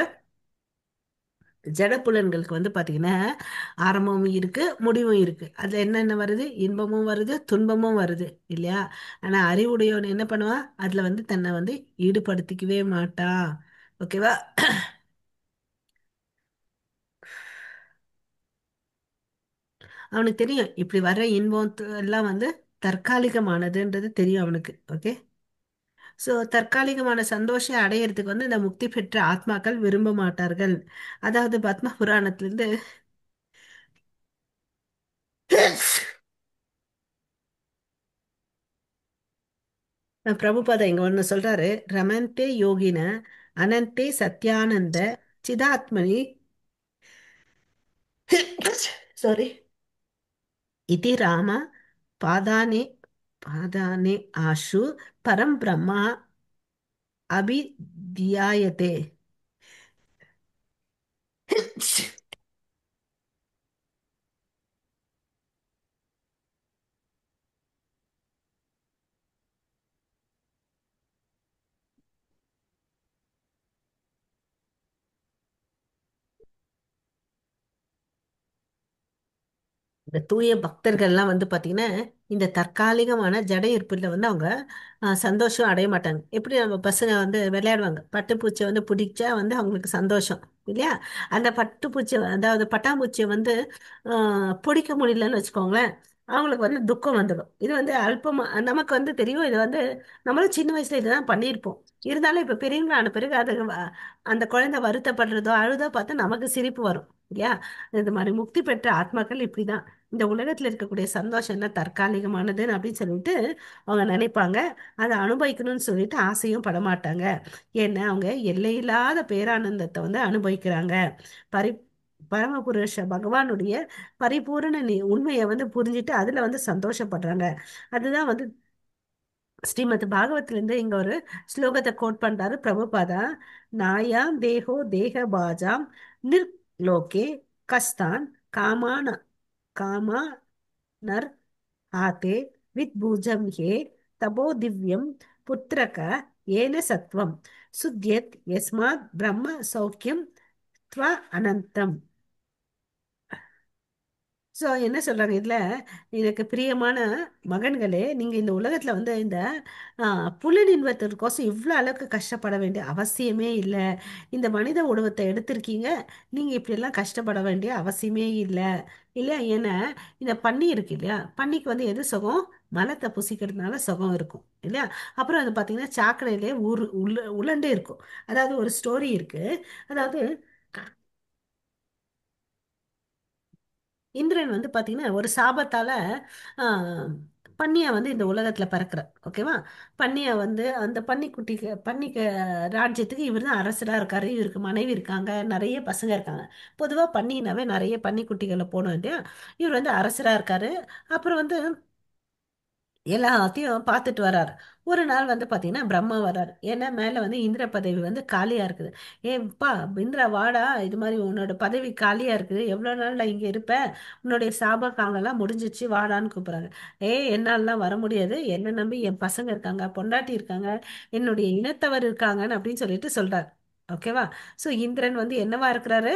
ஜடப்புலன்களுக்கு வந்து பாத்தீங்கன்னா ஆரம்பமும் இருக்கு, முடிவும் இருக்கு. அதுல என்னென்ன வருது? இன்பமும் வருது, துன்பமும் வருது இல்லையா? ஆனா அறிவுடையவன் என்ன பண்ணுவான்? அதுல வந்து தன்னை வந்து ஈடுபடுத்திக்கவே மாட்டான். ஓகேவா? அவனுக்கு தெரியும் இப்படி வர்ற இன்பம் எல்லாம் வந்து தற்காலிகமானதுன்றது தெரியும் அவனுக்கு. ஓகே. ஸோ தற்காலிகமான சந்தோஷம் அடையறதுக்கு வந்து இந்த முக்தி பெற்ற ஆத்மாக்கள் விரும்ப மாட்டார்கள். அதாவது பத்ம புராணத்திலிருந்து பிரபுபாதா இங்க ஒண்ணு சொல்றாரு. ரமந்தே யோகின அனந்தே சத்யானந்த சிதாத்மனி சாரி இதி ராம பாதானே பாதானே ஆஷு பரம் பிரம்மா அபிதியாயதே. இந்த தூய பக்தர்கள்லாம் வந்து பாத்தீங்கன்னா இந்த தற்காலிகமான ஜட ஈர்ப்புல வந்து அவங்க சந்தோஷம் அடைய மாட்டாங்க. எப்படி நம்ம பசங்க வந்து விளையாடுவாங்க, பட்டுப்பூச்சியை வந்து பிடிச்சா வந்து அவங்களுக்கு சந்தோஷம் இல்லையா? அந்த பட்டுப்பூச்சி, அதாவது பட்டாம்பூச்சியை வந்து பிடிக்க முடியலன்னு வச்சுக்கோங்களேன், அவங்களுக்கு வந்து துக்கம் வந்துடும். இது வந்து அல்பமா நமக்கு வந்து தெரியும். இது வந்து நம்மளும் சின்ன வயசுல இதுதான் பண்ணியிருப்போம். இருந்தாலும் இப்ப பெரியவங்களான பிறகு அது அந்த குழந்தை வருத்தப்படுறதோ அழுதோ பார்த்து நமக்கு சிரிப்பு வரும் இல்லையா? இது மாதிரி முக்தி பெற்ற ஆத்மாக்கள் இப்படிதான். இந்த உலகத்துல இருக்கக்கூடிய சந்தோஷம் எல்லாம் தற்காலிகமானதுன்னு அப்படின்னு சொல்லிட்டு அவங்க நினைப்பாங்க. அதை அனுபவிக்கணும்னு சொல்லிட்டு ஆசையும் படமாட்டாங்க. ஏன்னா அவங்க எல்லையில்லாத பேரானந்தத்தை வந்து அனுபவிக்கிறாங்க. பரி பரமபுருஷ பகவானுடைய பரிபூரண உண்மையை வந்து புரிஞ்சுட்டு அதுல வந்து சந்தோஷப்படுறாங்க. அதுதான் வந்து ஸ்ரீமத் பாகவத்ல இருந்து இங்க ஒரு ஸ்லோகத்தை கோட் பண்றாரு பிரபுபாதா. நாயாம் தேகோ தேக பாஜாம் நிர்லோகே கஸ்தான் காமான காமா நர் ஆதே வித் பூஜம் ஹே தபோ திவ்யம் புத்திரக ஏன சத்வம் சுத்யத் யஸ்மாத் பிரம்ம சௌக்கியம் த்வ அனந்தம். ஸோ என்ன சொல்றாங்க இதுல, எனக்கு பிரியமான மகன்களே, நீங்க இந்த உலகத்துல வந்து இந்த புலன் இன்பத்திற்கோசம் இவ்வளோ அளவுக்கு கஷ்டப்பட வேண்டிய அவசியமே இல்லை. இந்த மனித உருவத்தை எடுத்திருக்கீங்க, நீங்க இப்படியெல்லாம் கஷ்டப்பட வேண்டிய அவசியமே இல்லை இல்லையா. ஏன்னா இந்த பன்னி இருக்கு இல்லையா, பன்னிக்கு வந்து எது சுகம்? மலத்தை புசிக்கிறதுனால சுகம் இருக்கும் இல்லையா. அப்புறம் அது பார்த்தீங்கன்னா சாக்கடையிலே உருண்டே இருக்கும். அதாவது ஒரு ஸ்டோரி இருக்கு. அதாவது இந்திரன் வந்து பாத்தீங்கன்னா ஒரு சாபத்தால ஆஹ், பன்னியா வந்து இந்த உலகத்துல பிறக்கிறார். ஓகேவா. பன்னியா வந்து அந்த பன்னிக்கு ராஜ்யத்துக்கு இவர் தான் அரசரா இருக்காரு. இவருக்கு மனைவி இருக்காங்க, நிறைய பசங்க இருக்காங்க. பொதுவா பன்னினாவே நிறைய பன்னிக்குட்டிகளை போடும் இல்லையா. இவர் வந்து அரசரா இருக்காரு. அப்புறம் வந்து எல்லாத்தையும் பார்த்துட்டு வராரு. ஒரு நாள் வந்து பாத்தீங்கன்னா பிரம்மா வராரு. ஏன்னா மேல வந்து இந்திர பதவி வந்து காலியா இருக்குது. ஏப்பா இந்திரா வாடா, இது மாதிரி உன்னோட பதவி காலியா இருக்குது, எவ்வளவு நாள் நான் இங்க இருப்ப, உன்னுடைய சாப காலம்லாம் முடிஞ்சிச்சு, வாடான்னு கூப்பிடுறாங்க. என்னாலலாம் வர முடியாது, என்னை நம்பி என் பசங்க இருக்காங்க, பொண்டாட்டி இருக்காங்க, என்னுடைய இனத்தவர் இருக்காங்கன்னு அப்படின்னு சொல்லிட்டு சொல்றாரு. ஓகேவா. சோ இந்திரன் வந்து என்னவா இருக்கிறாரு?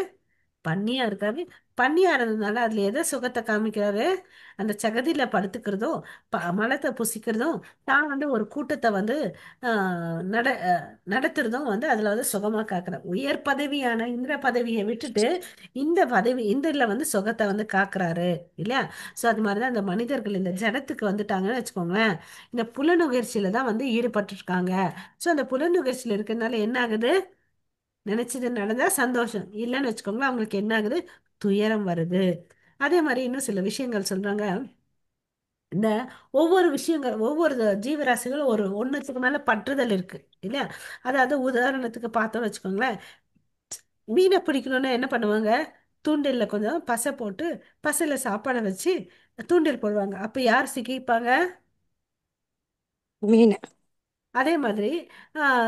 பன்னியா இருக்காரு. பன்னியா இருந்ததுனால அதுல எதை சுகத்தை காமிக்கிறாரு? அந்த சகதியில படுத்துக்கிறதும் மலத்தை புசிக்கிறதும் தான் வந்து ஒரு கூட்டத்தை வந்து நடத்துறதும் வந்து அதுல வந்து சுகமா காக்குறார். உயர் பதவியான இந்திர பதவியை விட்டுட்டு இந்த வந்து சுகத்தை வந்து காக்குறாரு இல்லையா. சோ அது மாதிரிதான் இந்த மனிதர்கள் இந்த ஜடத்துக்கு வந்துட்டாங்கன்னு வச்சுக்கோங்களேன். இந்த புலனுகர்ச்சியில தான் வந்து ஈடுபட்டு இருக்காங்க. சோ அந்த புலனுகர்ச்சியில இருக்கிறதுனால என்ன ஆகுது? நினைச்சது நடந்தா சந்தோஷம், இல்லைன்னு வச்சுக்கோங்களேன் அவங்களுக்கு என்ன ஆகுது? துயரம் வருது. அதே மாதிரி இன்னும் சில விஷயங்கள் சொல்றாங்க. இந்த ஒவ்வொரு விஷயங்கள், ஒவ்வொரு ஜீவராசிகளும் ஒரு ஒண்ணுத்துக்கு மேல பற்றுதல் இருக்கு இல்லையா. அதாவது உதாரணத்துக்கு பார்த்தோம்னு வச்சுக்கோங்களேன், மீனை பிடிக்கணும்னா என்ன பண்ணுவாங்க? தூண்டில்ல கொஞ்சம் பசை போட்டு, பசையில சாப்பாடை வச்சு தூண்டில் போடுவாங்க. அப்ப யார் சிக்கிப்பாங்க? மீன். அதே மாதிரி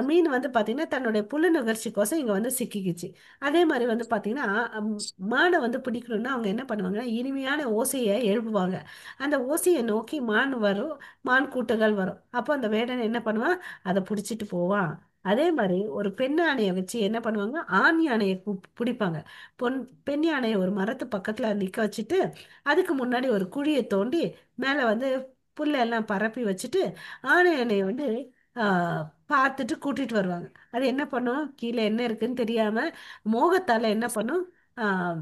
மீன் வந்து பாத்தீங்கன்னா தன்னுடைய புலனுணர்ச்சிக்கோசம் இங்க வந்து சிக்கிக்குச்சு. அதே மாதிரி வந்து பாத்தீங்கன்னா அம், மானை வந்து பிடிக்கணும்னா அவங்க என்ன பண்ணுவாங்க? இனிமையான ஓசையை எழுப்புவாங்க. அந்த ஓசையை நோக்கி மான் வரும், மான் கூட்டங்கள் வரும். அப்போ அந்த வேடன் என்ன பண்ணுவான்? அதை பிடிச்சிட்டு போவான். அதே மாதிரி ஒரு பெண் யானையை வச்சு என்ன பண்ணுவாங்க? ஆண் யானையை பிடிப்பாங்க. பொன் பெண் யானையை ஒரு மரத்து பக்கத்துல நிக்க வச்சுட்டு அதுக்கு முன்னாடி ஒரு குழியை தோண்டி மேல வந்து புல்லெல்லாம் பரப்பி வச்சுட்டு ஆணை யானையை வந்து ஆஹ் பார்த்துட்டு கூட்டிட்டு வருவாங்க. அது என்ன பண்ணும்? கீழே என்ன இருக்குன்னு தெரியாம மோகத்தால என்ன பண்ணும்? ஆஹ்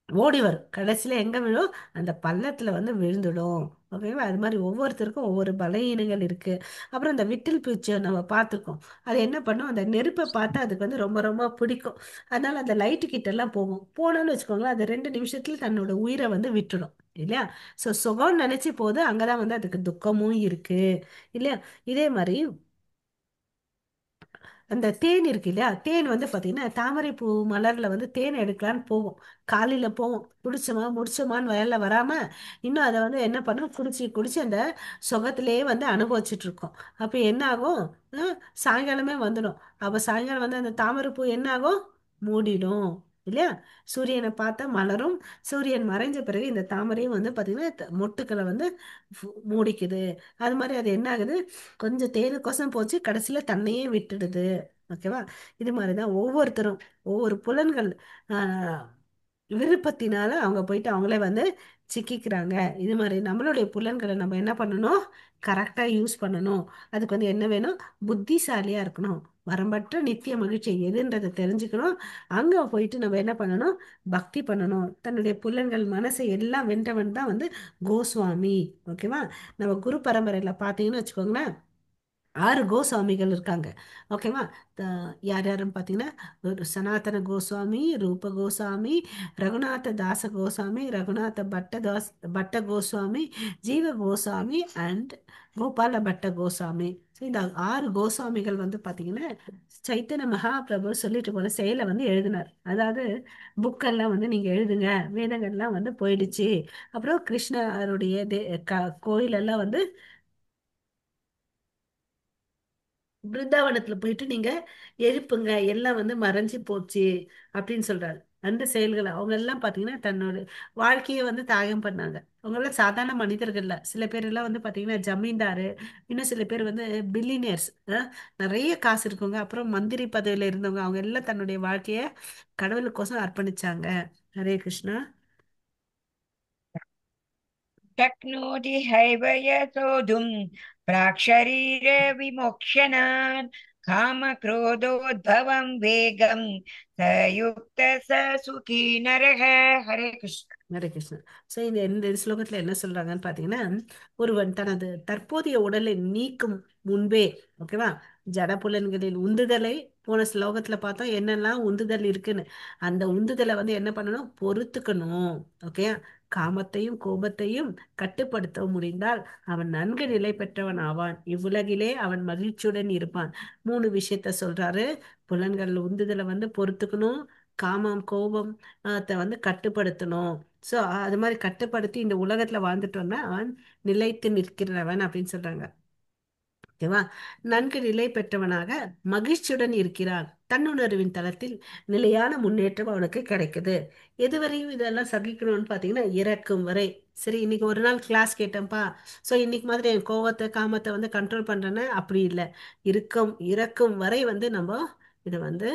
ஓடி வரும். கடைசியில எங்க விழும்? அந்த பள்ளத்துல வந்து விழுந்துடும். ஓகேவா. அது மாதிரி ஒவ்வொருத்தருக்கும் ஒவ்வொரு பலவீனங்கள் இருக்கு. அப்புறம் இந்த விட்டில் பூச்சியை நம்ம பார்த்துருக்கோம். அது என்ன பண்ணும்? அந்த நெருப்பை பார்த்தா அதுக்கு வந்து ரொம்ப ரொம்ப பிடிக்கும். அதனால அந்த லைட்டு கிட்ட எல்லாம் போகும். போனோம்னு வச்சுக்கோங்களேன், அது 2 நிமிஷத்துல தன்னோட உயிரை வந்து விட்டுடும் இல்லையா. சோ சுகம்னு நினைச்சு போது அங்கதான் வந்து அதுக்கு துக்கமும் இருக்கு இல்லையா. இதே மாதிரி அந்த தேன் இருக்கு இல்லையா, தேன் வந்து பாத்தீங்கன்னா தாமரை பூ மலர்ல வந்து தேன் எடுக்கலான்னு போவோம். காலையில போவோம், குடிச்சோமா முடிச்சோமான்னு வயல்ல வராம இன்னும் அதை வந்து என்ன பண்ணும்? குடிச்சு குடிச்சு அந்த சுகத்திலேயே வந்து அனுபவிச்சுட்டு இருக்கோம். அப்ப என்ன ஆகும்? அஹ் சாயங்காலமே வந்துடும். அப்ப சாயங்காலம் வந்து அந்த தாமரை பூ என்ன ஆகும்? மூடிடும் இல்லையா. சூரியனை பார்த்தா மலரும், சூரியன் மறைஞ்ச பிறகு இந்த தாமரையும் வந்து பாத்தீங்கன்னா மொட்டுக்களை வந்து மூடிக்குது. அது மாதிரி அது என்ன ஆகுது? கொஞ்சம் தேனுக்கோசம் போச்சு, கடைசியில தன்னையே விட்டுடுது. ஓகேவா. இது மாதிரிதான் ஒவ்வொருத்தரும் ஒவ்வொரு புலன்கள் ஆஹ் விருப்பத்தினால அவங்க போயிட்டு அவங்களே வந்து சிக்கிக்கிறாங்க. இது மாதிரி நம்மளுடைய புலன்களை நம்ம என்ன பண்ணணும்? கரெக்டா யூஸ் பண்ணணும். அதுக்கு வந்து என்ன வேணும்? புத்திசாலியா இருக்கணும். வரம்பற்ற நித்திய மகிழ்ச்சி எதுன்றதை தெரிஞ்சுக்கணும். அங்க போயிட்டு நம்ம என்ன பண்ணணும்? பக்தி பண்ணணும். தன்னுடைய புலன்கள் மனசை எல்லாம் வென்றவன் தான் வந்து கோஸ்வாமி. ஓகேவா. நம்ம குரு பரம்பரையில பாத்தீங்கன்னு வச்சுக்கோங்களேன், 6 கோஸ்வாமிகள் இருக்காங்க. ஓகேவா. த- யார் யாருன்னு பார்த்தீங்கன்னா, ஒரு சனாதன கோஸ்வாமி, ரூப கோஸ்வாமி, ரகுநாத தாச கோஸ்வாமி, ரகுநாத பட்ட கோஸ்வாமி, ஜீவ கோஸ்வாமி அண்ட் கோபால பட்ட கோஸ்வாமி. ஸோ இந்த 6 கோஸ்வாமிகள் வந்து பார்த்தீங்கன்னா சைத்தன்ய மகாபிரபு சொல்லிட்டு போன செயலை வந்து எழுதினார். அதாவது புக்கெல்லாம் வந்து நீங்க எழுதுங்க, வேதங்கள்லாம் வந்து போயிடுச்சு, அப்புறம் கிருஷ்ணருடைய கோயிலெல்லாம் வந்து பிருந்தாவனத்துல போயிட்டு நீங்க எழுப்புங்க, எல்லாம் வந்து மறைஞ்சு போச்சு அப்படின்னு சொல்றாரு. அந்த செயல்களை அவங்க எல்லாம் பாத்தீங்கன்னா தன்னோட வாழ்க்கையை வந்து தியாகம் பண்ணாங்க. அவங்க எல்லாம் சாதாரண மனிதர்கள் இல்ல. சில பேர் எல்லாம் வந்து பாத்தீங்கன்னா ஜமீன்தாரு, இன்னும் சில பேர் வந்து பில்லினியர்ஸ், நிறைய காசு இருக்கவங்க, அப்புறம் மந்திரி பதவியில இருந்தவங்க, அவங்க எல்லாம் தன்னுடைய வாழ்க்கைய கடவுளுக்கோசம் அர்ப்பணிச்சாங்க. ஹரே கிருஷ்ணா. शक्नोति हैव यतोऽधुं प्राक्शरीरविमोक्षणात् कामक्रोधोद्भवं वेगं स युक्तः स सुखी नरः। हरे कृष्ण। ஹரே கிருஷ்ணா. சோ இந்த ஸ்லோகத்துல என்ன சொல்றாங்கன்னு பாத்தீங்கன்னா, ஒருவன் தனது தற்போதைய உடலை நீக்கும் முன்பே, ஓகேவா, ஜடபுலன்களில் உந்துதலை, போன ஸ்லோகத்துல பார்த்தோம் என்னெல்லாம் உந்துதல் இருக்குன்னு, அந்த உந்துதலை வந்து என்ன பண்ணணும், பொறுத்துக்கணும். ஓகே, காமத்தையும் கோபத்தையும் கட்டுப்படுத்த முடிந்தால் அவன் நன்கு நிலை பெற்றவன் ஆவான், இவ்வுலகிலே அவன் மகிழ்ச்சியுடன் இருப்பான். மூணு விஷயத்த சொல்றாரு. புலன்கள் உந்துதலை வந்து பொறுத்துக்கணும், காமம் கோபம் வந்து கட்டுப்படுத்தணும். சோ அது மாதிரி கட்டுப்படுத்தி இந்த உலகத்துல வாழ்ந்துட்டு வந்தா அவன் நிலைத்து நிற்கிறவன் அப்படின்னு சொல்றாங்க. ஓகேவா, நன்கு நிலை பெற்றவனாக மகிழ்ச்சியுடன் இருக்கிறான். தன்னுணர்வின் தளத்தில் நிலையான முன்னேற்றம் அவனுக்கு கிடைக்குது. எதுவரையும் இதெல்லாம் சகிக்கணும்னு பாத்தீங்கன்னா இறக்கும் வரை. சரி, இன்னைக்கு ஒரு நாள் கிளாஸ் கேட்டேன்ப்பா, சோ இன்னைக்கு மாதிரி என் கோவத்தை காமத்தை வந்து கண்ட்ரோல் பண்றேன்னு அப்படி இல்லை. இறக்கும் வரை வந்து நம்ம இதை வந்து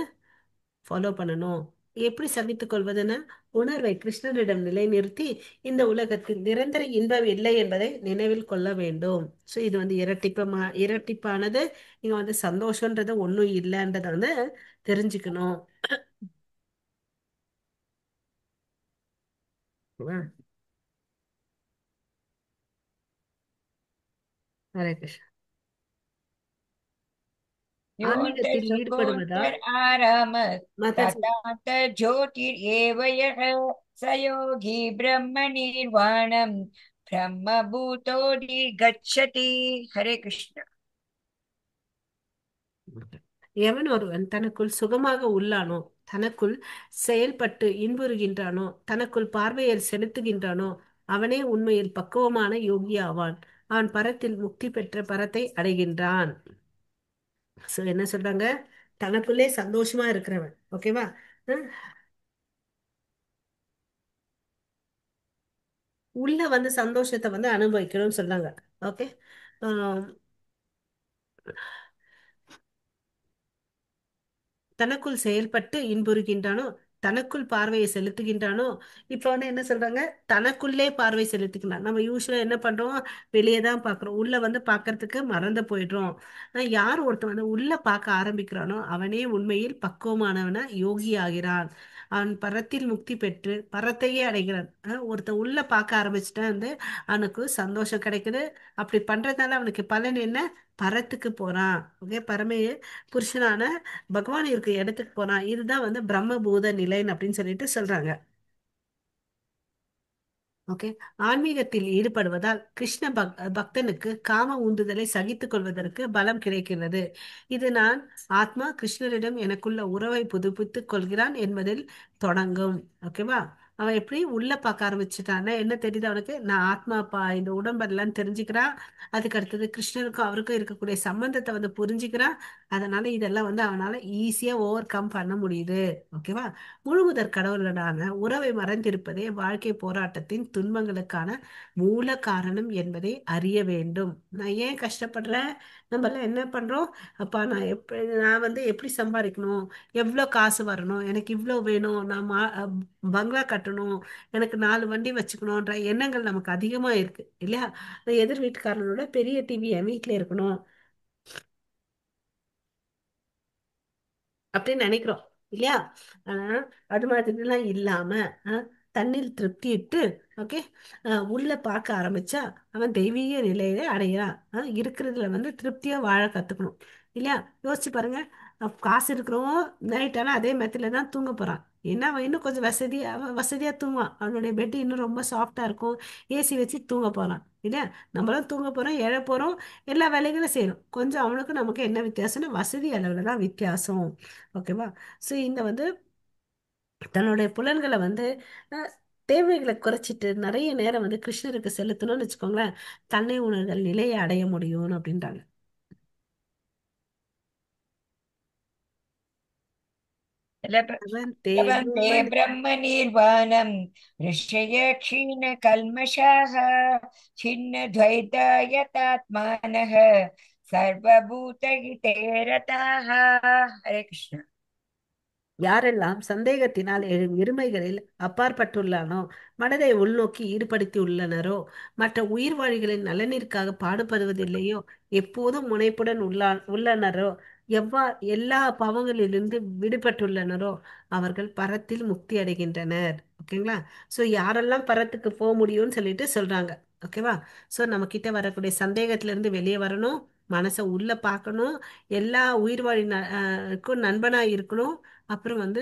ஃபாலோ பண்ணணும். எப்படி சகித்துக் கொள்வதுன்னா, உணர்வை கிருஷ்ணனிடம் நிலைநிறுத்தி இந்த உலகத்தில் நிரந்தர இன்பம் இல்லை என்பதை நினைவில் கொள்ள வேண்டும். ஸோ இது வந்து இரட்டிப்பானது. இங்க வந்து சந்தோஷன்றது ஒண்ணும் இல்லைன்றத வந்து தெரிஞ்சுக்கணும். ஆ, ஹரே கிருஷ்ணா. योऽन्तः ஆன்மீகத்தில் ஈடுபடுவதால் सुखोऽन्तरारामः மத तथान्तर्ज्योतिरेव यः स योगी ब्रह्मनिर्वाणं ब्रह्मभूतोऽधिगच्छति। हरे कृष्ण। எவன் ஒருவன் தனக்குள் சுகமாக உள்ளானோ, தனக்குள் செயல்பட்டு இன்புறுகின்றானோ, தனக்குள் பார்வையை செலுத்துகின்றானோ, அவனே உண்மையில் பக்குவமான யோகி ஆவான். அவன் பரத்தில் முக்தி பெற்ற பரத்தை அடைகின்றான். சோ என்ன சொல்றாங்க, தனக்குள்ளே சந்தோஷமா இருக்கிறவன், ஓகேவா, அஹ் உள்ள வந்து சந்தோஷத்தை வந்து அனுபவிக்கணும்னு சொன்னாங்க. ஓகே, தனக்குள் செயல்பட்டு இன்புறுகின்றானோ, தனக்குள் பார்வையை செலுத்துகின்றானோ. இப்ப வந்து என்ன சொல்றாங்க, தனக்குள்ளே பார்வை செலுத்திக்கலாம். நம்ம யூஸ்வலா என்ன பண்றோம், வெளியே தான் பாக்குறோம், உள்ள வந்து பாக்குறதுக்கு மறந்து போயிடுறோம். யார் ஒருத்தன் வந்து உள்ள பார்க்க ஆரம்பிக்கிறானோ அவனே உண்மையில் பக்குவமானவன யோகி ஆகிறான். அவன் பரத்தில் முக்தி பெற்று பரத்தையே அடைகிறான். ஒருத்தன் உள்ள பார்க்க ஆரம்பிச்சுட்டா வந்து அவனுக்கு சந்தோஷம் கிடைக்குது. அப்படி பண்றதுனால அவனுக்கு பலன் என்ன, பரத்துக்கு போறான். ஓகே, பரமே புருஷனான பகவான் இருக்க இடத்துக்கு போறான். இதுதான் வந்து பிரம்மபூத நிலைன்னு அப்படின்னு சொல்லிட்டு சொல்றாங்க. ஓகே, ஆன்மீகத்தில் ஈடுபடுவதால் கிருஷ்ண பக்தனுக்கு காம உந்துதலை சகித்துக் கொள்வதற்கு பலம் கிடைக்கிறது. இது நான் ஆத்மா கிருஷ்ணரிடம் எனக்குள்ள உறவை புதுப்பித்துக் கொள்கிறான் என்பதில் தொடங்கும். ஓகேவா, அவன் எப்படி உள்ள பார்க்க ஆரம்பிச்சுட்டான்னா என்ன தெரியுது அவனுக்கு, நான் ஆத்மாப்பா, இந்த உடம்பெல்லாம் தெரிஞ்சுக்கிறான். அதுக்கு அடுத்தது கிருஷ்ணருக்கும் அவருக்கும் இருக்கக்கூடிய சம்பந்தத்தை வந்து புரிஞ்சுக்கிறான். அதனால இதெல்லாம் வந்து அவனால ஈஸியா ஓவர் கம் பண்ண முடியுது. ஓகேவா, முழுமுதற் கடவுளுடனான உறவை மறந்திருப்பதே வாழ்க்கை போராட்டத்தின் துன்பங்களுக்கான மூல காரணம் என்பதை அறிய வேண்டும். நான் ஏன் கஷ்டப்படுறேன், நம்ம எல்லாம் என்ன பண்றோம், அப்பா நான் வந்து எப்படி சம்பாதிக்கணும், எவ்வளோ காசு வரணும், எனக்கு இவ்வளோ வேணும், நான் பங்களா கட்டணும், எனக்கு 4 வண்டி வச்சுக்கணும்ன்ற எண்ணங்கள் நமக்கு அதிகமா இருக்கு இல்லையா. எதிர் வீட்டுக்காரனோட பெரிய டிவி என் வீட்டுல இருக்கணும் அப்படின்னு நினைக்கிறோம் இல்லையா. ஆனா அது மாதிரிலாம் இல்லாம தண்ணில் திருப்திட்டு, ஓகே, உள்ள பார்க்க ஆரம்பிச்சா அவன் தெய்வீக நிலையில அடையிறான். இருக்கிறதுல வந்து திருப்தியா வாழ கத்துக்கணும் இல்லையா. யோசிச்சு பாருங்க, காசு இருக்கிறவன் நைட் ஆனா அதே மெத்தில தான் தூங்க போறான். ஏன்னா அவன் இன்னும் கொஞ்சம் வசதியா தூங்குவான். அவனுடைய பெட் இன்னும் ரொம்ப சாஃப்டா இருக்கும், ஏசி வச்சு தூங்க போறான் இல்லையா. நம்மளும் தூங்க போறோம், எழ போறோம், எல்லா வேலைகளும் செய்யணும். கொஞ்சம் அவனுக்கு நமக்கு என்ன வித்தியாசம்னா வசதி அளவுல தான் வித்தியாசம். ஓகேவா, ஸோ இந்த வந்து தன்னுடைய புலன்களை வந்து அஹ், தேவைகளை குறைச்சிட்டு நிறைய நேரம் வந்து கிருஷ்ணருக்கு செலுத்தணும்னு வச்சுக்கோங்களேன், தன்னை உணர்தல் நிலையை அடைய முடியும் அப்படின்றாங்க. लभन्ते लभन्ते ब्रह्मन् ब्रह्मनिर्वाणम् ऋषय क्षीणकल्मषाः छिन्नद्वैतायतात्मानः सर्वभूतहिते रताः। हरे कृष्ण। யாரெல்லாம் சந்தேகத்தினால் எழும் இருமைகளில் அப்பாற்பட்டுள்ளானோ, மனதை உள்நோக்கி ஈடுபடுத்தி உள்ளனரோ, மற்ற உயிர்வாழிகளின் நலனிற்காக பாடுபடுவதில்லையோ, எப்போதும் முனைப்புடன் உள்ளனரோ, எல்லா பாவங்களிலிருந்து விடுபட்டுள்ளனரோ, அவர்கள் பரத்தில் முக்தி அடைகின்றனர். ஓகேங்களா? ஸோ யாரெல்லாம் பரத்துக்கு போக முடியும்னு சொல்லிட்டு சொல்றாங்க. ஓகேவா? ஸோ நம்ம கிட்ட வரக்கூடிய சந்தேகத்திலிருந்து வெளியே வரணும், மனசை உள்ள பார்க்கணும், எல்லா உயிர்வாழிக்கும் நண்பனா இருக்கணும், அப்புறம் வந்து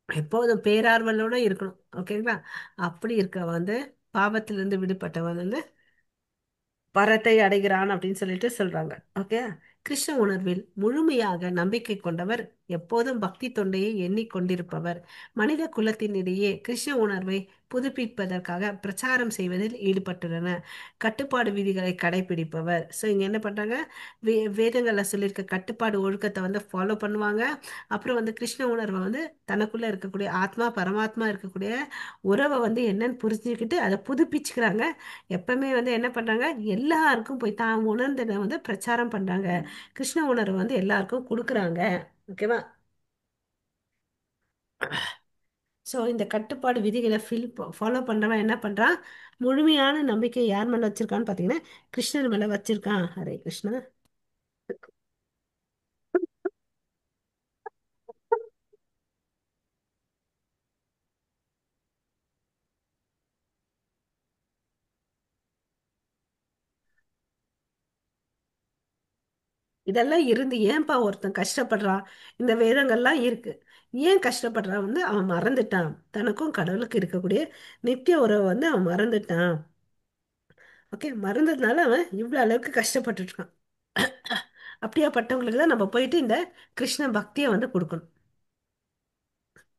எப்போதும் பேரார்வலோட இருக்கணும். ஓகேங்களா? அப்படி இருக்க வந்து பாவத்திலிருந்து விடுபட்டவன் வந்து பரத்தை அடைகிறான் அப்படின்னு சொல்லிட்டு சொல்றாங்க. ஓகே. கிருஷ்ண உணர்வில் முழுமையாக நம்பிக்கை கொண்டவர், எப்போதும் பக்தி தொண்டையை எண்ணிக்கொண்டிருப்பவர், மனித குலத்தினிடையே கிருஷ்ண உணர்வை புதுப்பிப்பதற்காக பிரச்சாரம் செய்வதில் ஈடுபட்டுள்ளனர், கட்டுப்பாடு விதிகளை கடைபிடிப்பவர். ஸோ இங்க என்ன பண்றாங்க, வேதங்கள்ல சொல்லியிருக்க கட்டுப்பாடு ஒழுக்கத்தை வந்து ஃபாலோ பண்ணுவாங்க. அப்புறம் வந்து கிருஷ்ண உணர்வை வந்து தனக்குள்ள இருக்கக்கூடிய ஆத்மா பரமாத்மா இருக்கக்கூடிய உறவை வந்து என்னன்னு புரிஞ்சுக்கிட்டு அதை புதுப்பிச்சுக்கிறாங்க. எப்பவுமே வந்து என்ன பண்றாங்க, எல்லாருக்கும் போய் தான் உணர்ந்ததை வந்து பிரச்சாரம் பண்றாங்க, கிருஷ்ண உணர்வு வந்து எல்லாருக்கும் கொடுக்குறாங்க. ஓகேவா? ஸோ இந்த கட்டுப்பாடு விதிகளை ஃபாலோ பண்றவன் என்ன பண்றான், முழுமையான நம்பிக்கை யார் மேல வச்சிருக்கான்னு பாத்தீங்கன்னா கிருஷ்ணர் மேல வச்சிருக்கான். ஹரே கிருஷ்ணா. இதெல்லாம் இருந்து ஏன்பா ஒருத்தன் கஷ்டப்படுறான்? இந்த வேதங்கள்லாம் இருக்கு. ஏன் கஷ்டப்படுறான் வந்து அவன் மறந்துட்டான், தனக்கும் கடவுளுக்கு இருக்கக்கூடிய நித்திய உறவை வந்து அவன் மறந்துட்டான். ஓகே, மறந்ததுனால அவன் இவ்வளவு அளவுக்கு கஷ்டப்பட்டுட்டு இருக்கான். அப்படியாப்பட்டவங்களுக்கு தான் நம்ம போயிட்டு இந்த கிருஷ்ண பக்தியை வந்து கொடுக்கணும்.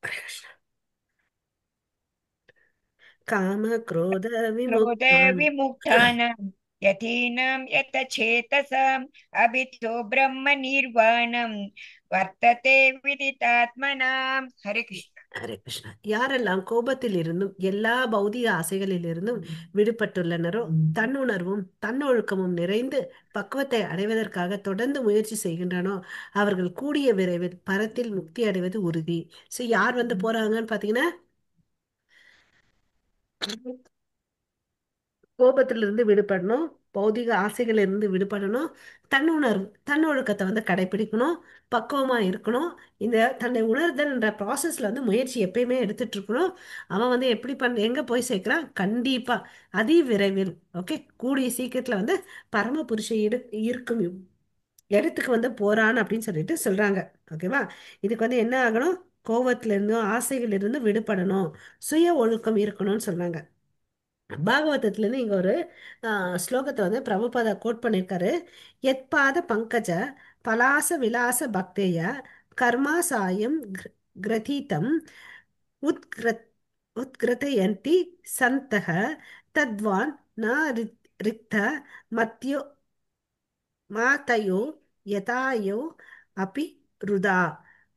ஹரே கிருஷ்ணா. காம குரோத क्रोध விமுக்தான். विमुक्तानां यतीनां यतचेतसाम् अभितो ब्रह्म निर्वाणं वर्तते विदितात्मनां। हरे कृष्ण। ஹரே கிருஷ்ணா. யாரெல்லாம் கோபத்தில் இருந்தும் எல்லா பௌதிக ஆசைகளில் இருந்தும் விடுபட்டுள்ளனரோ, தன்னுணர்வும் தன்னொழுக்கமும் நிறைந்து பக்குவத்தை அடைவதற்காக தொடர்ந்து முயற்சி செய்கின்றனோ, அவர்கள் கூடிய விரைவில் பரத்தில் முக்தி அடைவது உறுதி. ஸோ யார் வந்து போறாங்கன்னு பாத்தீங்கன்னா, கோபத்திலிருந்து விடுபடணும், பௌதிக ஆசைகளிலிருந்து விடுபடணும், தன்னொழுக்கத்தை வந்து கடைபிடிக்கணும், பக்குவமா இருக்கணும். இந்த தன்னை உணர்தல்ன்ற ப்ராசஸ்ல வந்து முயற்சி எப்பயுமே எடுத்துட்டு இருக்கணும். அவன் வந்து எப்படி எங்க போய் சேர்க்கிறான், கண்டிப்பா அதி விரைவில், ஓகே, கூடிய சீக்கிரத்துல வந்து பரமபுருஷ இருக்கும் இடத்துக்கு வந்து போறான் அப்படின்னு சொல்லிட்டு சொல்றாங்க. ஓகேவா? இதுக்கு வந்து என்ன ஆகணும், கோபத்துல இருந்தும் ஆசைகள் இருந்தும் விடுபடணும், சுய ஒழுக்கம் இருக்கணும்னு சொல்றாங்க. பாகவதத்துலேருந்து இங்க ஒரு ஸ்லோகத்தை வந்து பிரபுபாதா கோட் பண்ணியிருக்காரு. எத்பாத பங்கஜ பலாச விலாச பக்தேய கர்மா சாயம் கிரதீதம் உத்கிரத் உத்கிருதயந்தி சந்தக தத்வான் ந ரிக்த மத்யோ மாதயோ யதாயோ அபி ருதா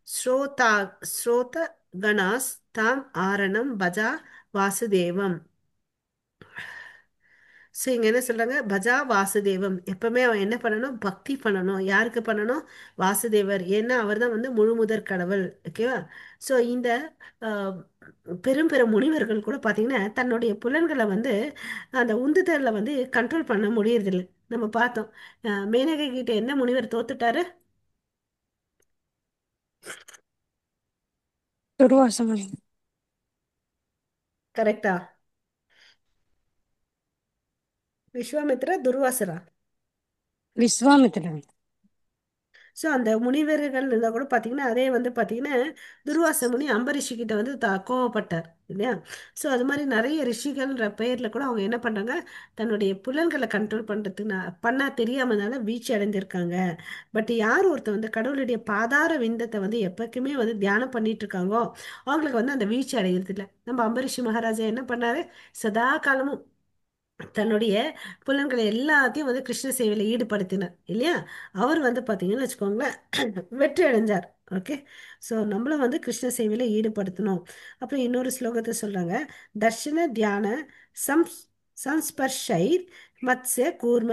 ஸ்ரோதா ஸ்ரோத கணாஸ் தாம் ஆரணம் பஜா வாசுதேவம். ஸோ இங்க என்ன சொல்றாங்க, பஜா வாசுதேவம். எப்பவுமே அவன் என்ன பண்ணணும், பக்தி பண்ணணும். யாருக்கு பண்ணணும், வாசுதேவர். ஏன்னா அவர் தான் வந்து முழு முதற் கடவுள். ஓகேவா? ஸோ இந்த ஆஹ், பெரும் பெரும் முனிவர்கள் கூட பார்த்தீங்கன்னா தன்னுடைய புலன்களை வந்து அந்த உந்துதலில் வந்து கண்ட்ரோல் பண்ண முடியறதில்லை. நம்ம பார்த்தோம், மேனகை கிட்ட என்ன முனிவர் தோத்துட்டாரு? துர்வாசம். கரெக்டா? விஸ்வாமித்ரா, துர்வாசரா? விஸ்வாமித்திரன். ஸோ அந்த முனிவர்கள் இருந்தால் கூட பார்த்தீங்கன்னா அதே வந்து பார்த்தீங்கன்னா துர்வாச முனி அம்பரிஷி கிட்ட வந்து கோவப்பட்டார் இல்லையா? ஸோ அது மாதிரி நிறைய ரிஷிகள்ன்ற பெயரில் கூட அவங்க என்ன பண்ணுறாங்க, தன்னுடைய புலன்களை கண்ட்ரோல் பண்ணுறதுக்கு பண்ணா தெரியாமனால வீழ்ச்சி அடைஞ்சிருக்காங்க. பட் யார் ஒருத்தர் வந்து கடவுளுடைய பாதார விந்தத்தை வந்து எப்பவுமே வந்து தியானம் பண்ணிட்டு இருக்காங்களோ அவங்களுக்கு வந்து அந்த வீழ்ச்சி அடைகிறது இல்லை. நம்ம அம்பரிஷி மகாராஜா என்ன பண்ணாரு, சதா காலமும் தன்னுடைய புலன்களை எல்லாத்தையும் வந்து கிருஷ்ண சேவையில ஈடுபடுத்தினார் இல்லையா? அவர் வந்து பாத்தீங்கன்னு வச்சுக்கோங்களேன் வெற்றி அடைஞ்சார். ஓகே. ஸோ நம்மளும் வந்து கிருஷ்ண சேவையில ஈடுபடுத்தணும். அப்புறம் இன்னொரு ஸ்லோகத்தை சொல்றாங்க. தர்ஷன தியான சம் சம்ஸ்பர்ஷைர் மத்ஸ்ய கூர்ம